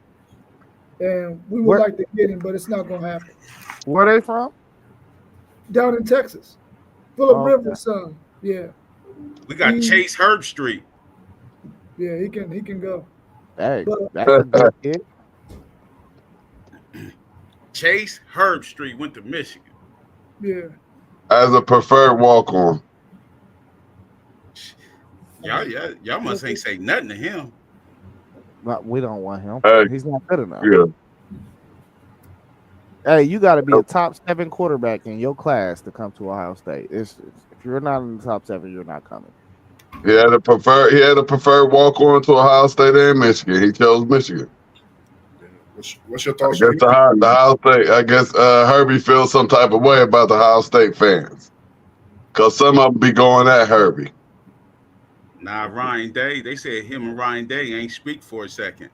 and we would Where like to get him, but it's not going to happen. where they from? Down in Texas, Philip Okay. Rivers' son, yeah, We got He- Chase Herbstreit. yeah, he can go. Hey, But that's a good kid. Chase Herbstreit went to Michigan. yeah, As a preferred walk-on. Y'all must ain't say nothing to him. But we don't want him. Hey. He's not good enough. Yeah. Hey, you got to be a top 7 quarterback in your class to come to Ohio State. If you're not in the top 7, you're not coming. He had a preferred walk-on to Ohio State and Michigan. He chose Michigan. What's your I thoughts? guess the Ohio State. I guess Herbie feels some type of way about the Ohio State fans, cause some of them be going at Herbie. Nah, Ryan Day. They said him and Ryan Day ain't speak for a second.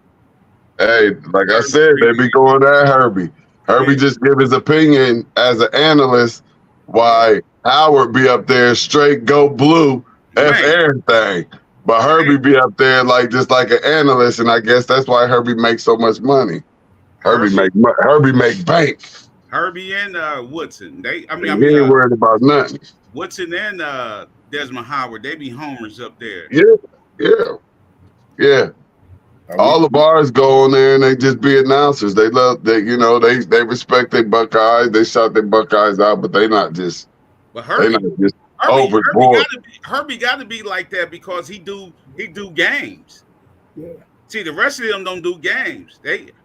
Hey, like I said, they be going at Herbie. Herbie just give his opinion as an analyst. Why Howard be up there straight go blue, F Man. everything, but Herbie be up there like just like an analyst, and I guess that's why Herbie makes so much money. Herbie make bank. Herbie and Woodson. He ain't worried about nothing. Woodson and Desmond Howard. They be homers up there. Yeah. All the bars go on there and they just be announcers. They love they respect their Buckeyes. They shout their Buckeyes out, but they not just But they not just overboard. Herbie got to be like that because he do games. yeah. See, the rest of them don't do games.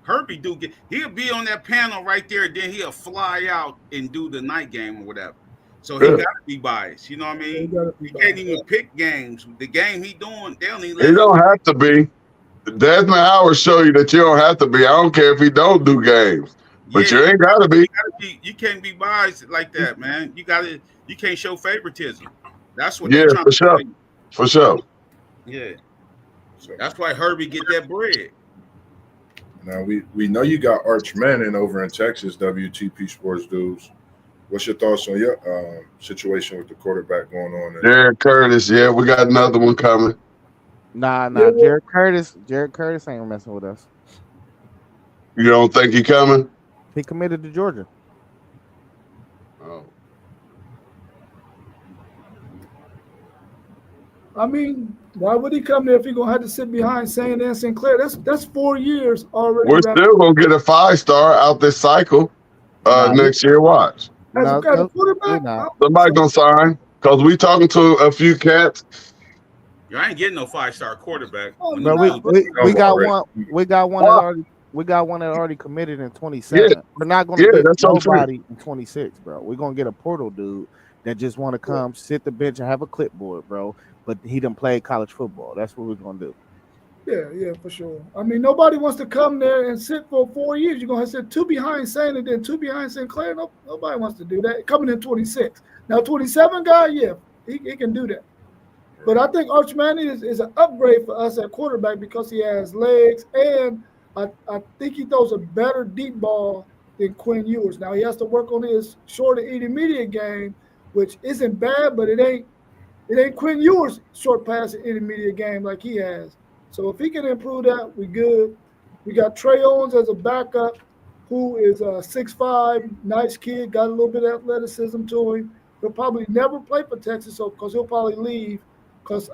Herbie do. He'll be on that panel right there, then he'll fly out and do the night game or whatever. So he got to be biased. You know what I mean? He can't even pick games. The game he doing, they don't even. He don't have to be. Desmond Howard show you that you don't have to be. I don't care if he don't do games, but you ain't got to be. You can't be biased like that, man. You can't show favoritism. That's what. Yeah, for sure. For sure. Yeah. That's why Herbie get that bread. Now we know you got Arch Manning over in Texas, WTP Sports Dudes. What's your thoughts on your situation with the quarterback going on? Jared Curtis, yeah, we got another one coming. Nah, Jared Curtis ain't messing with us. You don't think he coming? He committed to Georgia. Oh. I mean, why would he come there if he's gonna have to sit behind St. and Sinclair? That's 4 years already. We're still gonna get a 5-star out this cycle next year. Watch. As a quarterback, Somebody gonna sign because we talking to a few cats. I ain't getting no 5-star quarterback. No, we got one. We got one that already. We got one that already committed in 27. Yeah. We're not going to get that's nobody in 26, bro. We're going to get a portal dude that just want to come sit the bench and have a clipboard, bro. But he done played college football. That's what we're going to do. Yeah, for sure. I mean, nobody wants to come there and sit for 4 years. You're going to sit 2 behind St. and then 2 behind Sinclair. Nobody wants to do that. Coming in 26. Now, 27 guy, yeah, he can do that. But I think Arch Manning is an upgrade for us at quarterback because he has legs, and I think he throws a better deep ball than Quinn Ewers. Now, he has to work on his short and intermediate game, which isn't bad, but it ain't Quinn Ewers' short pass and intermediate game like he has. So if he can improve that, we good. We got Trey Owens as a backup, who is a 6'5", nice kid, got a little bit of athleticism to him. He'll probably never play for Texas, because he'll probably leave, because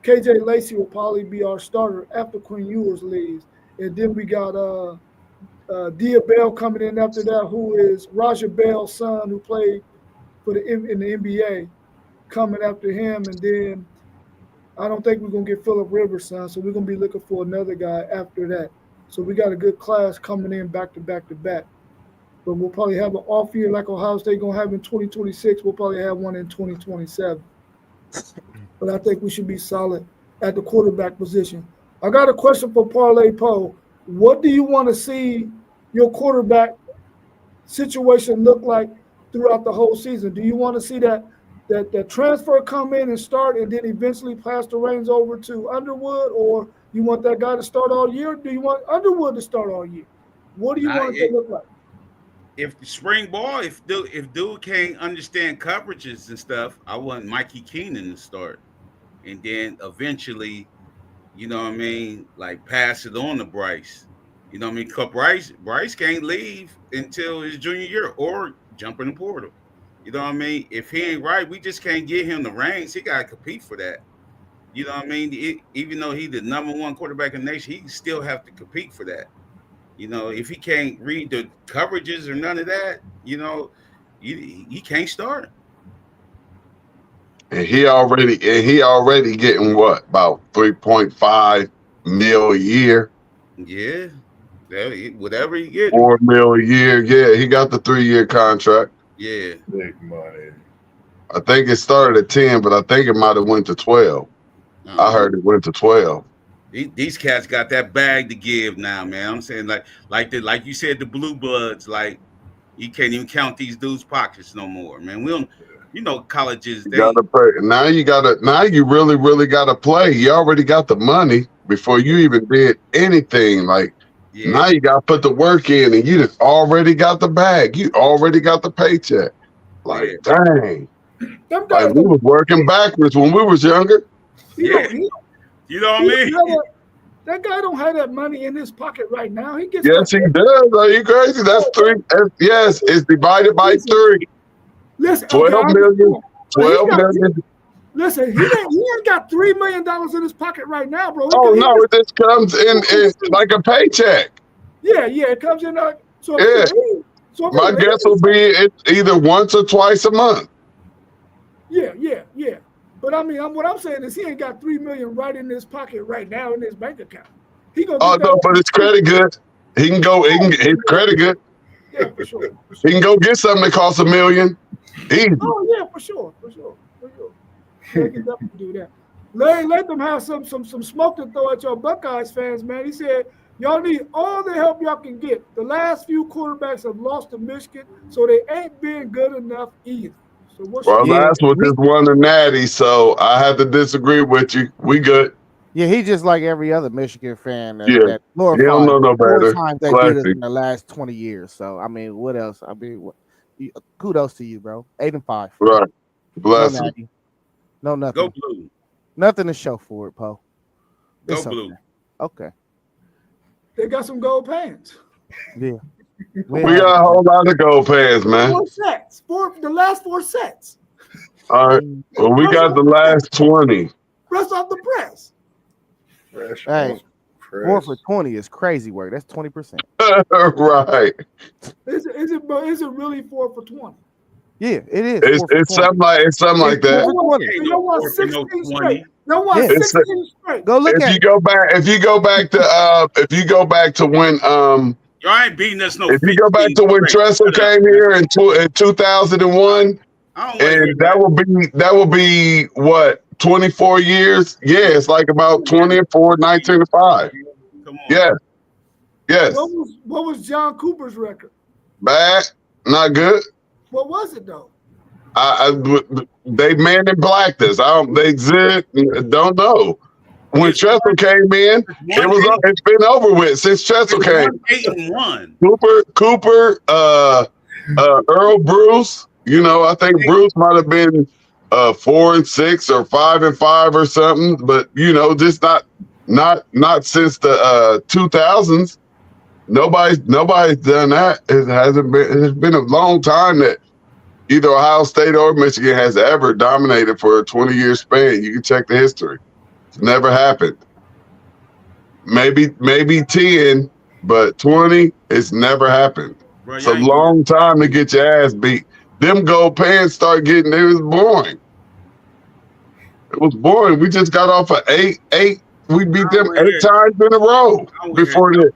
KJ Lacey will probably be our starter after Quinn Ewers leaves. And then we got Dia Bell coming in after that, who is Raja Bell's son, who played in the NBA, coming after him. And then I don't think we're going to get Philip Rivers' son, so we're going to be looking for another guy after that. So we got a good class coming in back to back to back. But we'll probably have an off year like Ohio State going to have in 2026. We'll probably have one in 2027. But I think we should be solid at the quarterback position. I got a question for Parlay Poe. What do you want to see your quarterback situation look like throughout the whole season? Do you want to see that transfer come in and start and then eventually pass the reins over to Underwood, or you want that guy to start all year? Or do you want Underwood to start all year? What do you want it to look like? If spring ball, if dude can't understand coverages and stuff, I want Mikey Keenan to start, and then eventually, you know what I mean, like pass it on to Bryce. You know what I mean? Cause Bryce can't leave until his junior year or jump in the portal. You know what I mean? If he ain't right, we just can't give him the reins. He got to compete for that. You know what I mean? Even though he's the #1 quarterback in the nation, he still have to compete for that. You know, if he can't read the coverages or none of that, you know, he can't start. And he already getting what, about 3.5 mil a year? Yeah. Whatever he get. 4 mil a year. Yeah, he got the 3-year contract. Yeah. Big money. I think it started at 10, but I think it might have went to 12. I heard it went to 12. These cats got that bag to give now, man. I'm saying like you said, the blue bloods, like you can't even count these dudes' pockets no more, man. We don't, you know, colleges. You gotta pay. Now you really gotta play. You already got the money before you even did anything. Like now you gotta put the work in, and you just already got the bag. You already got the paycheck. Like dang, like we was working backwards when we was younger. You know what I mean? That guy don't have that money in his pocket right now. He gets. Yes, he does. Are you crazy? That's 3. Yes, it's divided by 3. Listen, 12 million. 12 million. Listen, he ain't got $3 million in his pocket right now, bro. It just comes in like a paycheck. Yeah, it comes in. My guess will be it's either once or twice a month. Yeah. But I mean, what I'm saying is he ain't got $3 million right in his pocket right now in his bank account. He gonna. But his credit good. He can go. His credit good. Yeah, for sure. He can go get something that costs $1 million. Easy. Oh yeah, for sure. They can definitely do that. Let them have some smoke to throw at your Buckeyes fans, man. He said y'all need all the help y'all can get. The last few quarterbacks have lost to Michigan, so they ain't been good enough either. So last one just won the Natty, so I have to disagree with you. We good. Yeah, he just like every other Michigan fan. That he don't know no better. Times they did it in the last 20 years. So I mean, what else? I mean, kudos to you, bro. 8-5. Right. Bless him. No, nothing. Go blue. Nothing to show for it, Poe. Go blue. Okay. They got some gold pants. Yeah. We got a whole lot of gold pants, man. 4 sets. The last 4 sets. All right. Well, we got the last 20. Press off the press. Hey, 4 for 20 is crazy work. That's 20%. Right. Is it really 4 for 20? Yeah, it is. It's something like that. No one 16 straight. No one 16 straight. Go look at. If you go back to when y'all ain't beating us no. If you go back to when Tressel came here in 2001, and that will be what, 24 years? Yeah, it's like about 20 and 4, 19 and 5. Come on. Yeah. Yes. What was John Cooper's record? Bad, not good. What was it though? They man in blacked us. Don't know. When Tressel came in, it's been over with since Tressel came. 8-1. Cooper, Earl Bruce. You know, I think Bruce might have been 4-6 or 5-5 or something, but you know, just not since the 2000s. Nobody's done that. It's been a long time that either Ohio State or Michigan has ever dominated for a 20-year span. You can check the history. It's never happened. Maybe 10, but 20, it's never happened. Right, it's a long time to get your ass beat. Them gold pants it was boring. It was boring. We just got off of 8. We beat them 8 times in a row before that.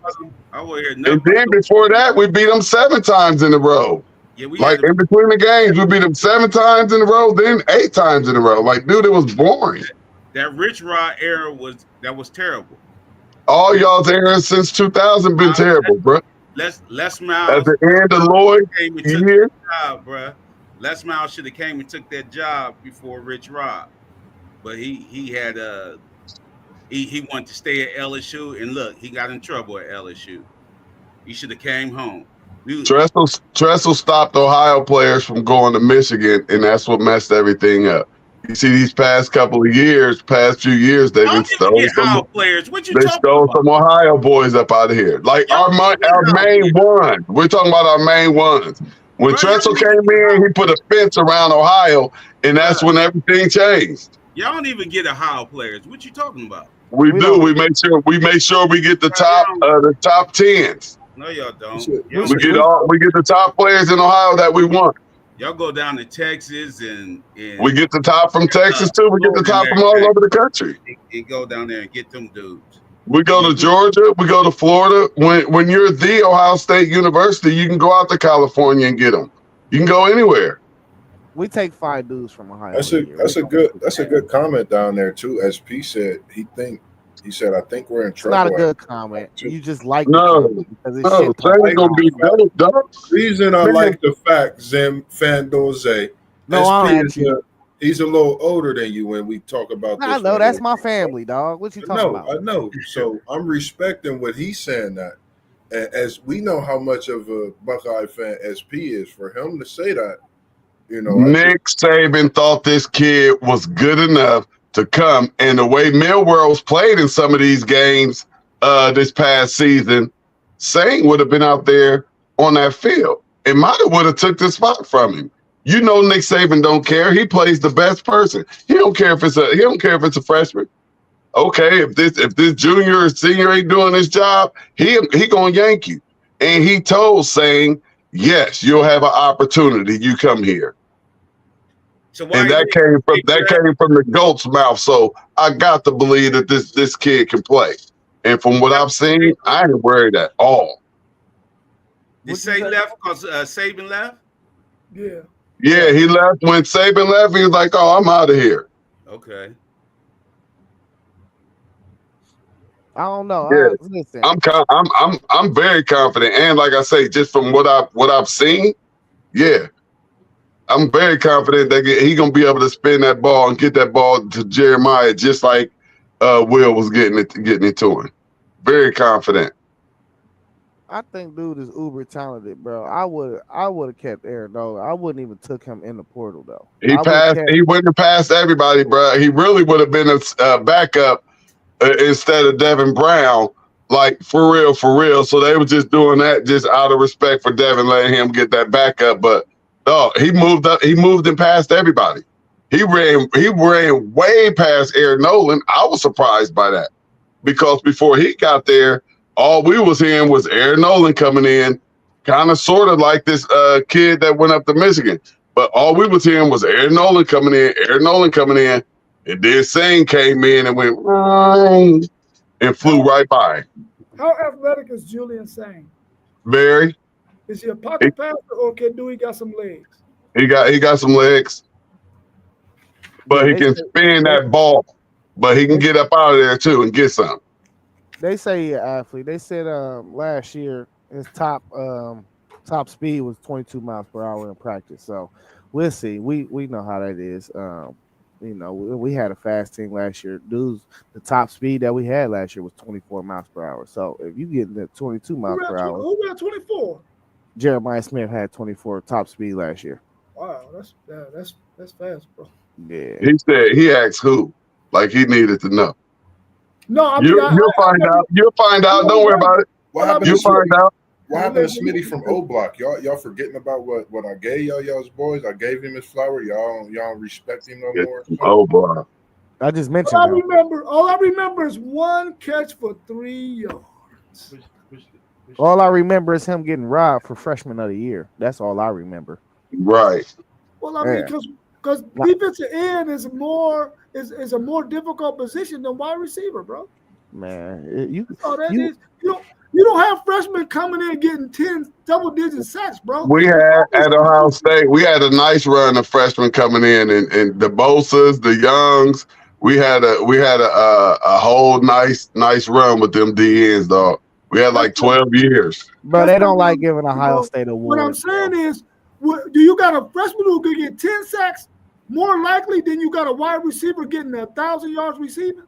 And then before that, we beat them 7 times in a row. Yeah, in between the games, we beat them 7 times in a row, then 8 times in a row. Like, dude, it was boring. That Rich Rod era was terrible. All y'all's eras since 2000 been terrible, bro. Les At Miles the end of Lloyd, came and you took hear? that job, bruh. Les Miles should have came and took that job before Rich Rod, but he had he wanted to stay at LSU, and look, he got in trouble at LSU. He should have came home. Tressel stopped Ohio players from going to Michigan, and that's what messed everything up. You see, these past few years, they've I been don't even stole get Ohio players. What you they talking stole about? some Ohio boys up out of here. Like Y'all don't even get our Ohio main players, one. We're talking about our main ones. When bro. Y'all Tressel don't came even get in, Ohio he put a players, fence around Ohio, and bro. that's when everything changed. Y'all don't even get Ohio players. What you talking about? We We do. don't. We make sure we get the Bro, y'all don't. the top tens. No, y'all don't. We Y'all, should- We get the top players in Ohio that we want. y'all go down to Texas We get the top from Texas too. We get the Florida and top from all everything. over the country. And go down there and get them dudes. We go to Georgia. We go to Florida. When you're the Ohio State University, you can go out to California and get them. You can go anywhere. We take 5 dudes from Ohio. That's a year. a good comment down there too. As P said, he said I think we're in It's trouble. not a good comment. You just like the No, comment because it's no, shit that ain't gonna be dope, dog. Reason I like the fact Zim Fandoze. No, I'm SP he's a little older than you when we talk about this. I know that's my family, dog. What you talking about? I know. So I'm respecting what he's saying that. As we know how much of a Buckeye fan SP is, for him to say that, you know, Nick Saban thought this kid was good enough to come, and the way Millwell's played in some of these games this past season, Sane would have been out there on that field. It might have would have took the spot from him. You know, Nick Saban don't care. He plays the best person. He don't care if it's a freshman. Okay, if this junior or senior ain't doing his job, he gonna yank you. And he told Sane, yes, you'll have an opportunity. You come here. So why And that came from the goat's mouth. So I got to believe that this kid can play. And from what I've seen, I ain't worried at all. Did Say left because Saban left? Yeah. Yeah, he left. When Saban left, he was like, "Oh, I'm out of here." Okay. I don't know. Yeah. Listen, I'm very confident, and like I say, just from what I've seen, yeah, I'm very confident that he gonna be able to spin that ball and get that ball to Jeremiah, just like Will was getting it to him. Very confident. I think dude is uber talented, bro. I would have kept Aaron though. I wouldn't even took him in the portal though. He wouldn't have passed everybody, bro. He really would have been a backup instead of Devin Brown, like for real. So they were just doing that just out of respect for Devin, letting him get that backup. But no, he moved up. He moved and passed everybody. He ran way past Aaron Nolan. I was surprised by that because before he got there, all we was hearing was Aaron Nolan coming in, kind of sort of like this kid that went up to Michigan. But all we was hearing was Aaron Nolan coming in, and then Sane came in and went and flew right by. How athletic is Julian Sane? Very. Is he a pocket passer or do he got some legs? He got some legs, but he can spin that ball. But he can get up out of there too and get some. They say he an athlete. They said last year his top speed was 22 miles per hour in practice. So we'll see. We know how that is. You know, we had a fast team last year. Dudes, the top speed that we had last year was 24 miles per hour. So if you get the 22 miles per hour, who got 24? Jeremiah Smith had 24 top speed last year. Wow, that's fast, bro. Yeah. He said he asked who, like he needed to know. No, I mean, You'll find out. You'll find out. Don't worry about it. What happened You'll to find out. What happened to Smitty from O Block? Y'all forgetting about what I gave y'all's boys? I gave him his flower. Y'all respect him no more. Oh boy. I just mentioned. All I remember is one catch for 3 yards. All I remember is him getting robbed for freshman of the year. That's all I remember. Right. Well, I mean, because defensive end is a more difficult position than wide receiver, bro. Man, You don't have freshmen coming in getting 10 double-digit sacks, bro. We had at Ohio State, we had a nice run of freshmen coming in, and the Bosas, the Youngs. We had a whole nice run with them DNs, dog. We had like 12 years. Bro, they don't like giving Ohio State What I'm awards. saying is, do you got a freshman who could get 10 sacks more likely than you got a wide receiver getting 1,000 yards receiving?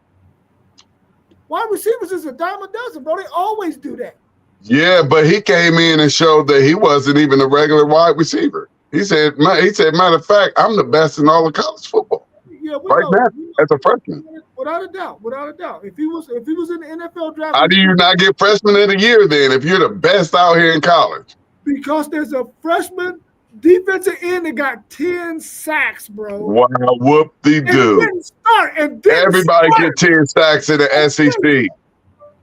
Wide receivers is a dime a dozen, bro. They always do that. Yeah, but he came in and showed that he wasn't even a regular wide receiver. He said, matter of fact, I'm the best in all of college football. Yeah, we Right know. now, as a freshman. Without a doubt. If he was in the NFL draft, How do you not get freshman of the year then if you're the best out here in college? Because there's a freshman defensive end that got 10 sacks, bro. Wow, whoop-de-doo. Everybody get 10 sacks in the SEC.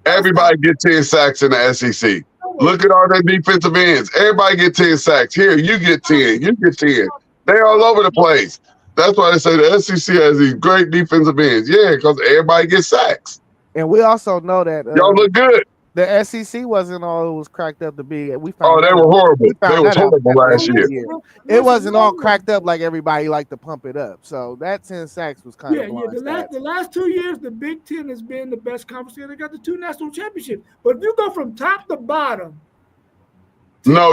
Everybody get 10 sacks in the SEC. Look at all their defensive ends. Everybody get 10 sacks. Here, you get 10. You get 10. They're all over the place. That's why they say the SEC has these great defensive ends. Yeah, because everybody gets sacks. And we also know that y'all look good. The SEC wasn't all it was cracked up to be. They were horrible. They were horrible last year. It wasn't all cracked up like everybody liked to pump it up. So that 10 sacks was kind of the last 2 years, the Big Ten has been the best conference. They got the 2 national championships. But if you go from top to bottom, no,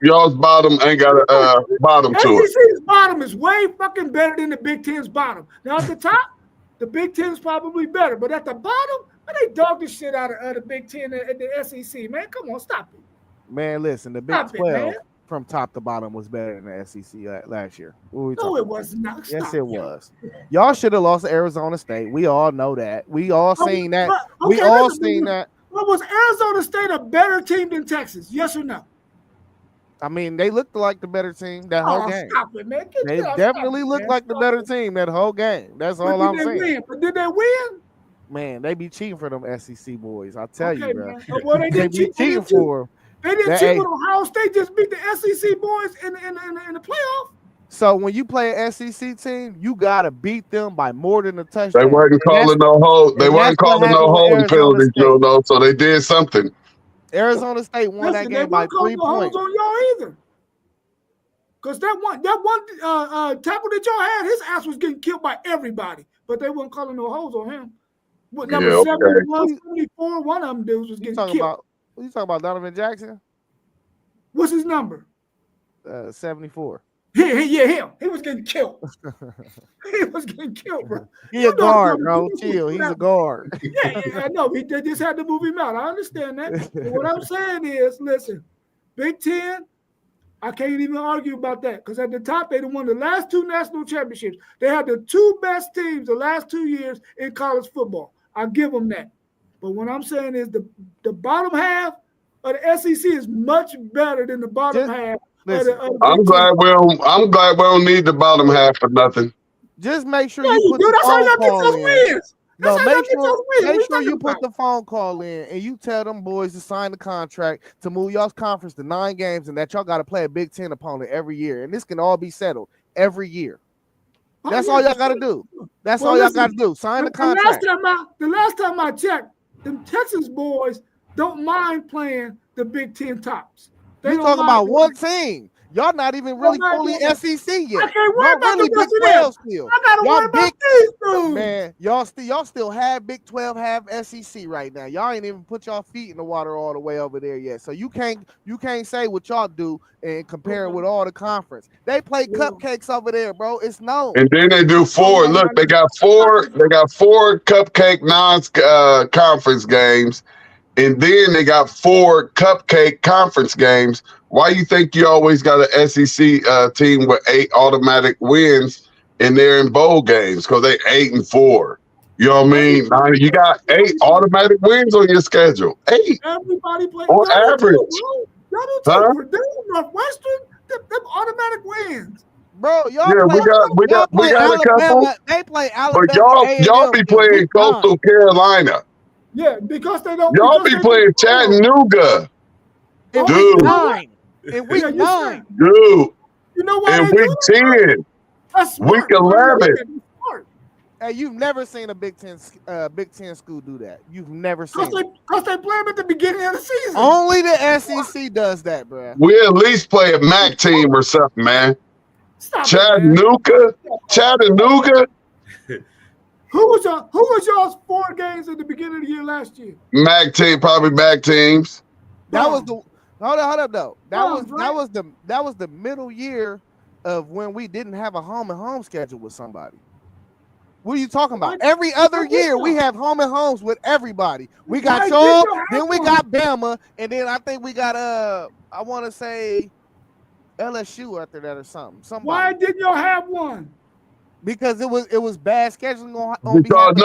y'all's bottom ain't got a bottom to it. SEC's bottom is way fucking better than the Big Ten's bottom. Now at the top, the Big Ten's probably better, but at the bottom, they dog the shit out of the Big Ten and the SEC. Man, come on, stop it. Man, listen, the Big 12 from top to bottom was better than the SEC last year. No, it was not. Yes, it was. Y'all should have lost to Arizona State. We all know that. We all seen that. We all seen that. Well, was Arizona State a better team than Texas? Yes or no? I mean, they looked like the better team that whole game. Stop it, man. They definitely looked like the better team that whole game. That's all I'm saying. But did they win? Man, they be cheating for them SEC boys. I'll tell you, bro. Well, they be cheating for them. They didn't cheat with Ohio State. Just beat the SEC boys in the playoff. So when you play an SEC team, you gotta beat them by more than a touchdown. They wasn't calling no hold. They wasn't calling no holding penalties, so they did something. Arizona State won that game by 3 points. On y'all either, because that one tackle that y'all had, his ass was getting killed by everybody, but they weren't calling no holds on him. What number 71, 74? One of them dudes was getting killed. You talking about Donovan Jackson? What's his number? 74. Yeah, him. He was getting killed. He was getting killed, bro. He a guard, bro. Chill. He's a guard. Yeah, I know. They just had to move him out. I understand that. But what I'm saying is, listen, Big Ten, I can't even argue about that because at the top, they won the last 2 national championships. They had the 2 best teams the last 2 years in college football. I give them that. But what I'm saying is the bottom half of the SEC is much better than the bottom half. Listen, I'm glad we don't need the bottom half for nothing. Just make sure you put the phone call in. No, make sure you put the phone call in and you tell them boys to sign the contract to move y'all's conference to 9 games and that y'all got to play a Big Ten opponent every year. And this can all be settled every year. That's all y'all got to do. That's all y'all got to do. Sign the contract. The last time I checked, the Texas boys don't mind playing the Big Ten tops. You talking about one team. Y'all not even really fully SEC yet. I can't worry about really Big 12 still. I gotta worry about these dudes. Man, y'all still have Big 12, have SEC right now. Y'all ain't even put y'all feet in the water all the way over there yet. So you can't say what y'all do and compare it with all the conference. They play cupcakes over there, bro. It's known. And then they do 4. Look, they got 4 cupcake non-conference games. And then they got 4 cupcake conference games. Why you think you always got an SEC team with 8 automatic wins and they're in bowl games? Because they 8-4. You know what I mean? You got 8 automatic wins on your schedule. 8. Everybody plays on average. Northwestern, them automatic wins. Bro, y'all we got a couple. They play Alabama. But y'all be playing Coastal Carolina. Yeah, because they don't. Y'all be playing Chattanooga. In Dude. week 9. In week 9. Dude. You know what? In week 10. Week 11. Hey, you've never seen a Big Ten school do that. You've never seen it. Because they play them at the beginning of the season. Only the SEC does that, bro. We at least play a MAC team or something, man. Chattanooga. Who was y'all's 4 games at the beginning of the year last year? MAC team, probably MAC teams. That was the hold up though. That Right. was the middle year of when we didn't have a home and home schedule with somebody. What are you talking about? Every other year we have home and homes with everybody. We got y'all, then we got Bama, and then I think we got I want to say LSU after that or something. Somebody. Why didn't y'all have one? Because it was bad scheduling on Because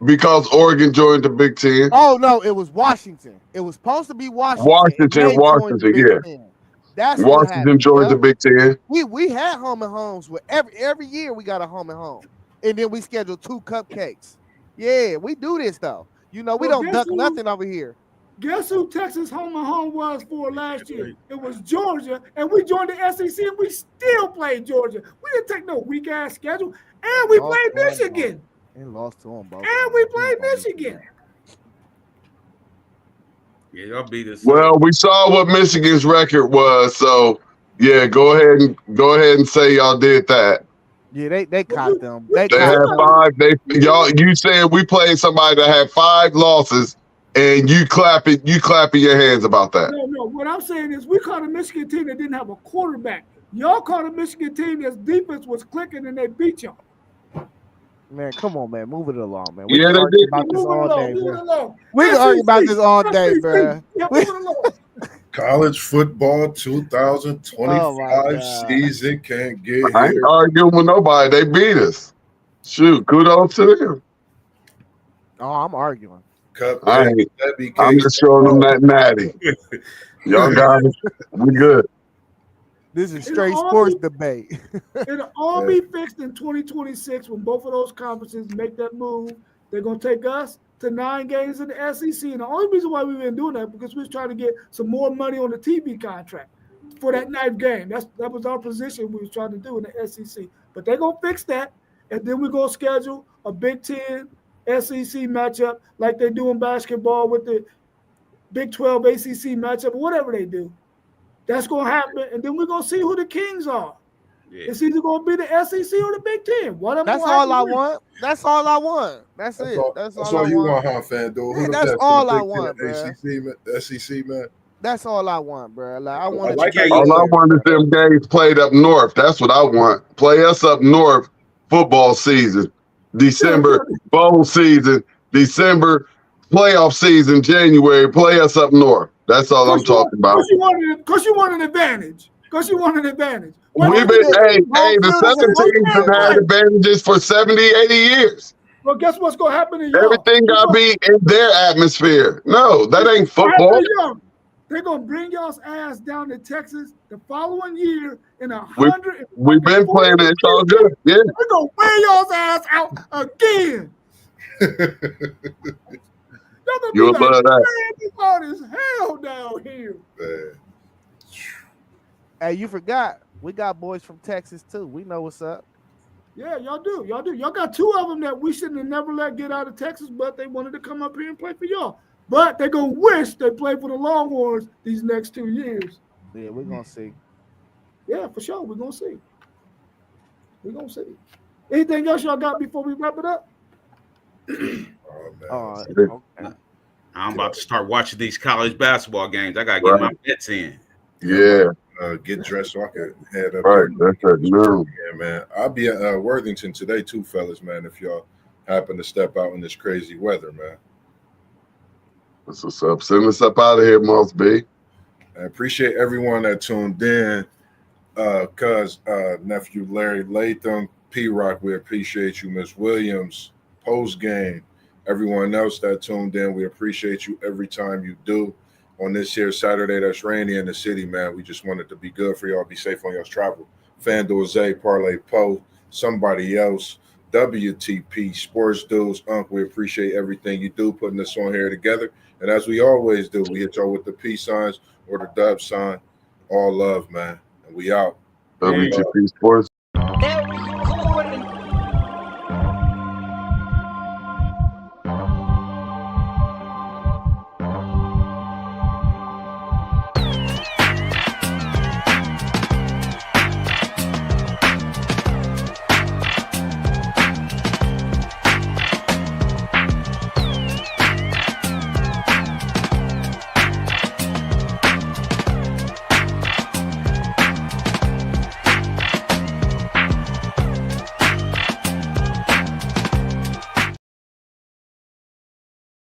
because Oregon joined the Big Ten. Oh no, it was Washington. It was supposed to be Washington. Washington, yeah. That's Washington joined the Big Ten. We had home and homes with every year we got a home and home, and then we scheduled 2 cupcakes. Yeah, we do this though. You know, we don't duck nothing over here. Guess who Texas home and home was for last year? It was Georgia, and we joined the SEC, and we still played Georgia. We didn't take no weak ass schedule, and we played Michigan. And lost to them both. And we played Michigan. Yeah, y'all beat us. Well, we saw what Michigan's record was, so yeah, go ahead and say y'all did that. Yeah, they caught them. They had 5. You said we played somebody that had 5 losses, and you clapping your hands about that. No. What I'm saying is we caught a Michigan team that didn't have a quarterback. Y'all caught a Michigan team that's defense was clicking and they beat y'all. Man, come on, man. Move it along, man. We can argue about this all day, bro. We can argue about this all day, bro. College football 2025 season can't get here. I ain't arguing with nobody. They beat us. Shoot, kudos to them. Oh, I'm arguing. I'm just showing them that natty. Y'all got it. We good. This is straight sports debate. It'll all be fixed in 2026 when both of those conferences make that move. They're going to take us to 9 games in the SEC. And the only reason why we've been doing that because we was trying to get some more money on the TV contract for that 9th game. That was our position we was trying to do in the SEC. But they're going to fix that, and then we're going to schedule a Big Ten SEC matchup like they do in basketball with the Big 12 ACC matchup or whatever they do. That's going to happen, and then we're going to see who the kings are. Yeah. It's either going to be the SEC or the Big Ten. That's all I want. That's all I want. That's it. That's all you want, huh, FanDuel? Yeah, that's all I want, bro. SEC, man. That's all I want, bro. Like, I want all I want is them games played up north. That's what I want. Play us up north football season. December bowl season. December playoff season. January. Play us up north. That's all I'm talking about. Because you want an advantage. We've been, the 7 teams have had advantages for 70, 80 years. Well, guess what's going to happen to y'all? Everything got to be in their atmosphere. No, that ain't football. They're going to bring y'all's ass down to Texas the following year in 100. We've been playing it. It's all good. Yeah. We're going to wear y'all's ass out again. You'll love that. It's hard as hell down here. Man. Hey, you forgot. We got boys from Texas, too. We know what's up. Yeah, y'all do. Y'all got 2 of them that we shouldn't have never let get out of Texas, but they wanted to come up here and play for y'all. But they're going to wish they played for the Longhorns these next 2 years. Yeah, we're going to see. Yeah, for sure. We're going to see. Anything else y'all got before we wrap it up? Okay. I'm about to start watching these college basketball games. I got to get my bets in. Yeah. Get dressed so I can head up. Right, that's it. No. Yeah, man. I'll be at Worthington today too, fellas, man, if y'all happen to step out in this crazy weather, man. That's what's up. Send us up out of here, Moss B. I appreciate everyone that tuned in. Nephew Larry Latham, P-Rock, we appreciate you. Miss Williams, post-game. Everyone else that tuned in, we appreciate you every time you do. On this here Saturday that's rainy in the city, man. We just want it to be good for y'all. Be safe on y'all's travel. FanDuel, Zay, Parlay, Poe, somebody else, WTP, Sports Dudes, we appreciate everything you do, putting us on here together. And as we always do, we hit y'all with the peace signs or the dub sign. All love, man. And we out. WTP Sports. There we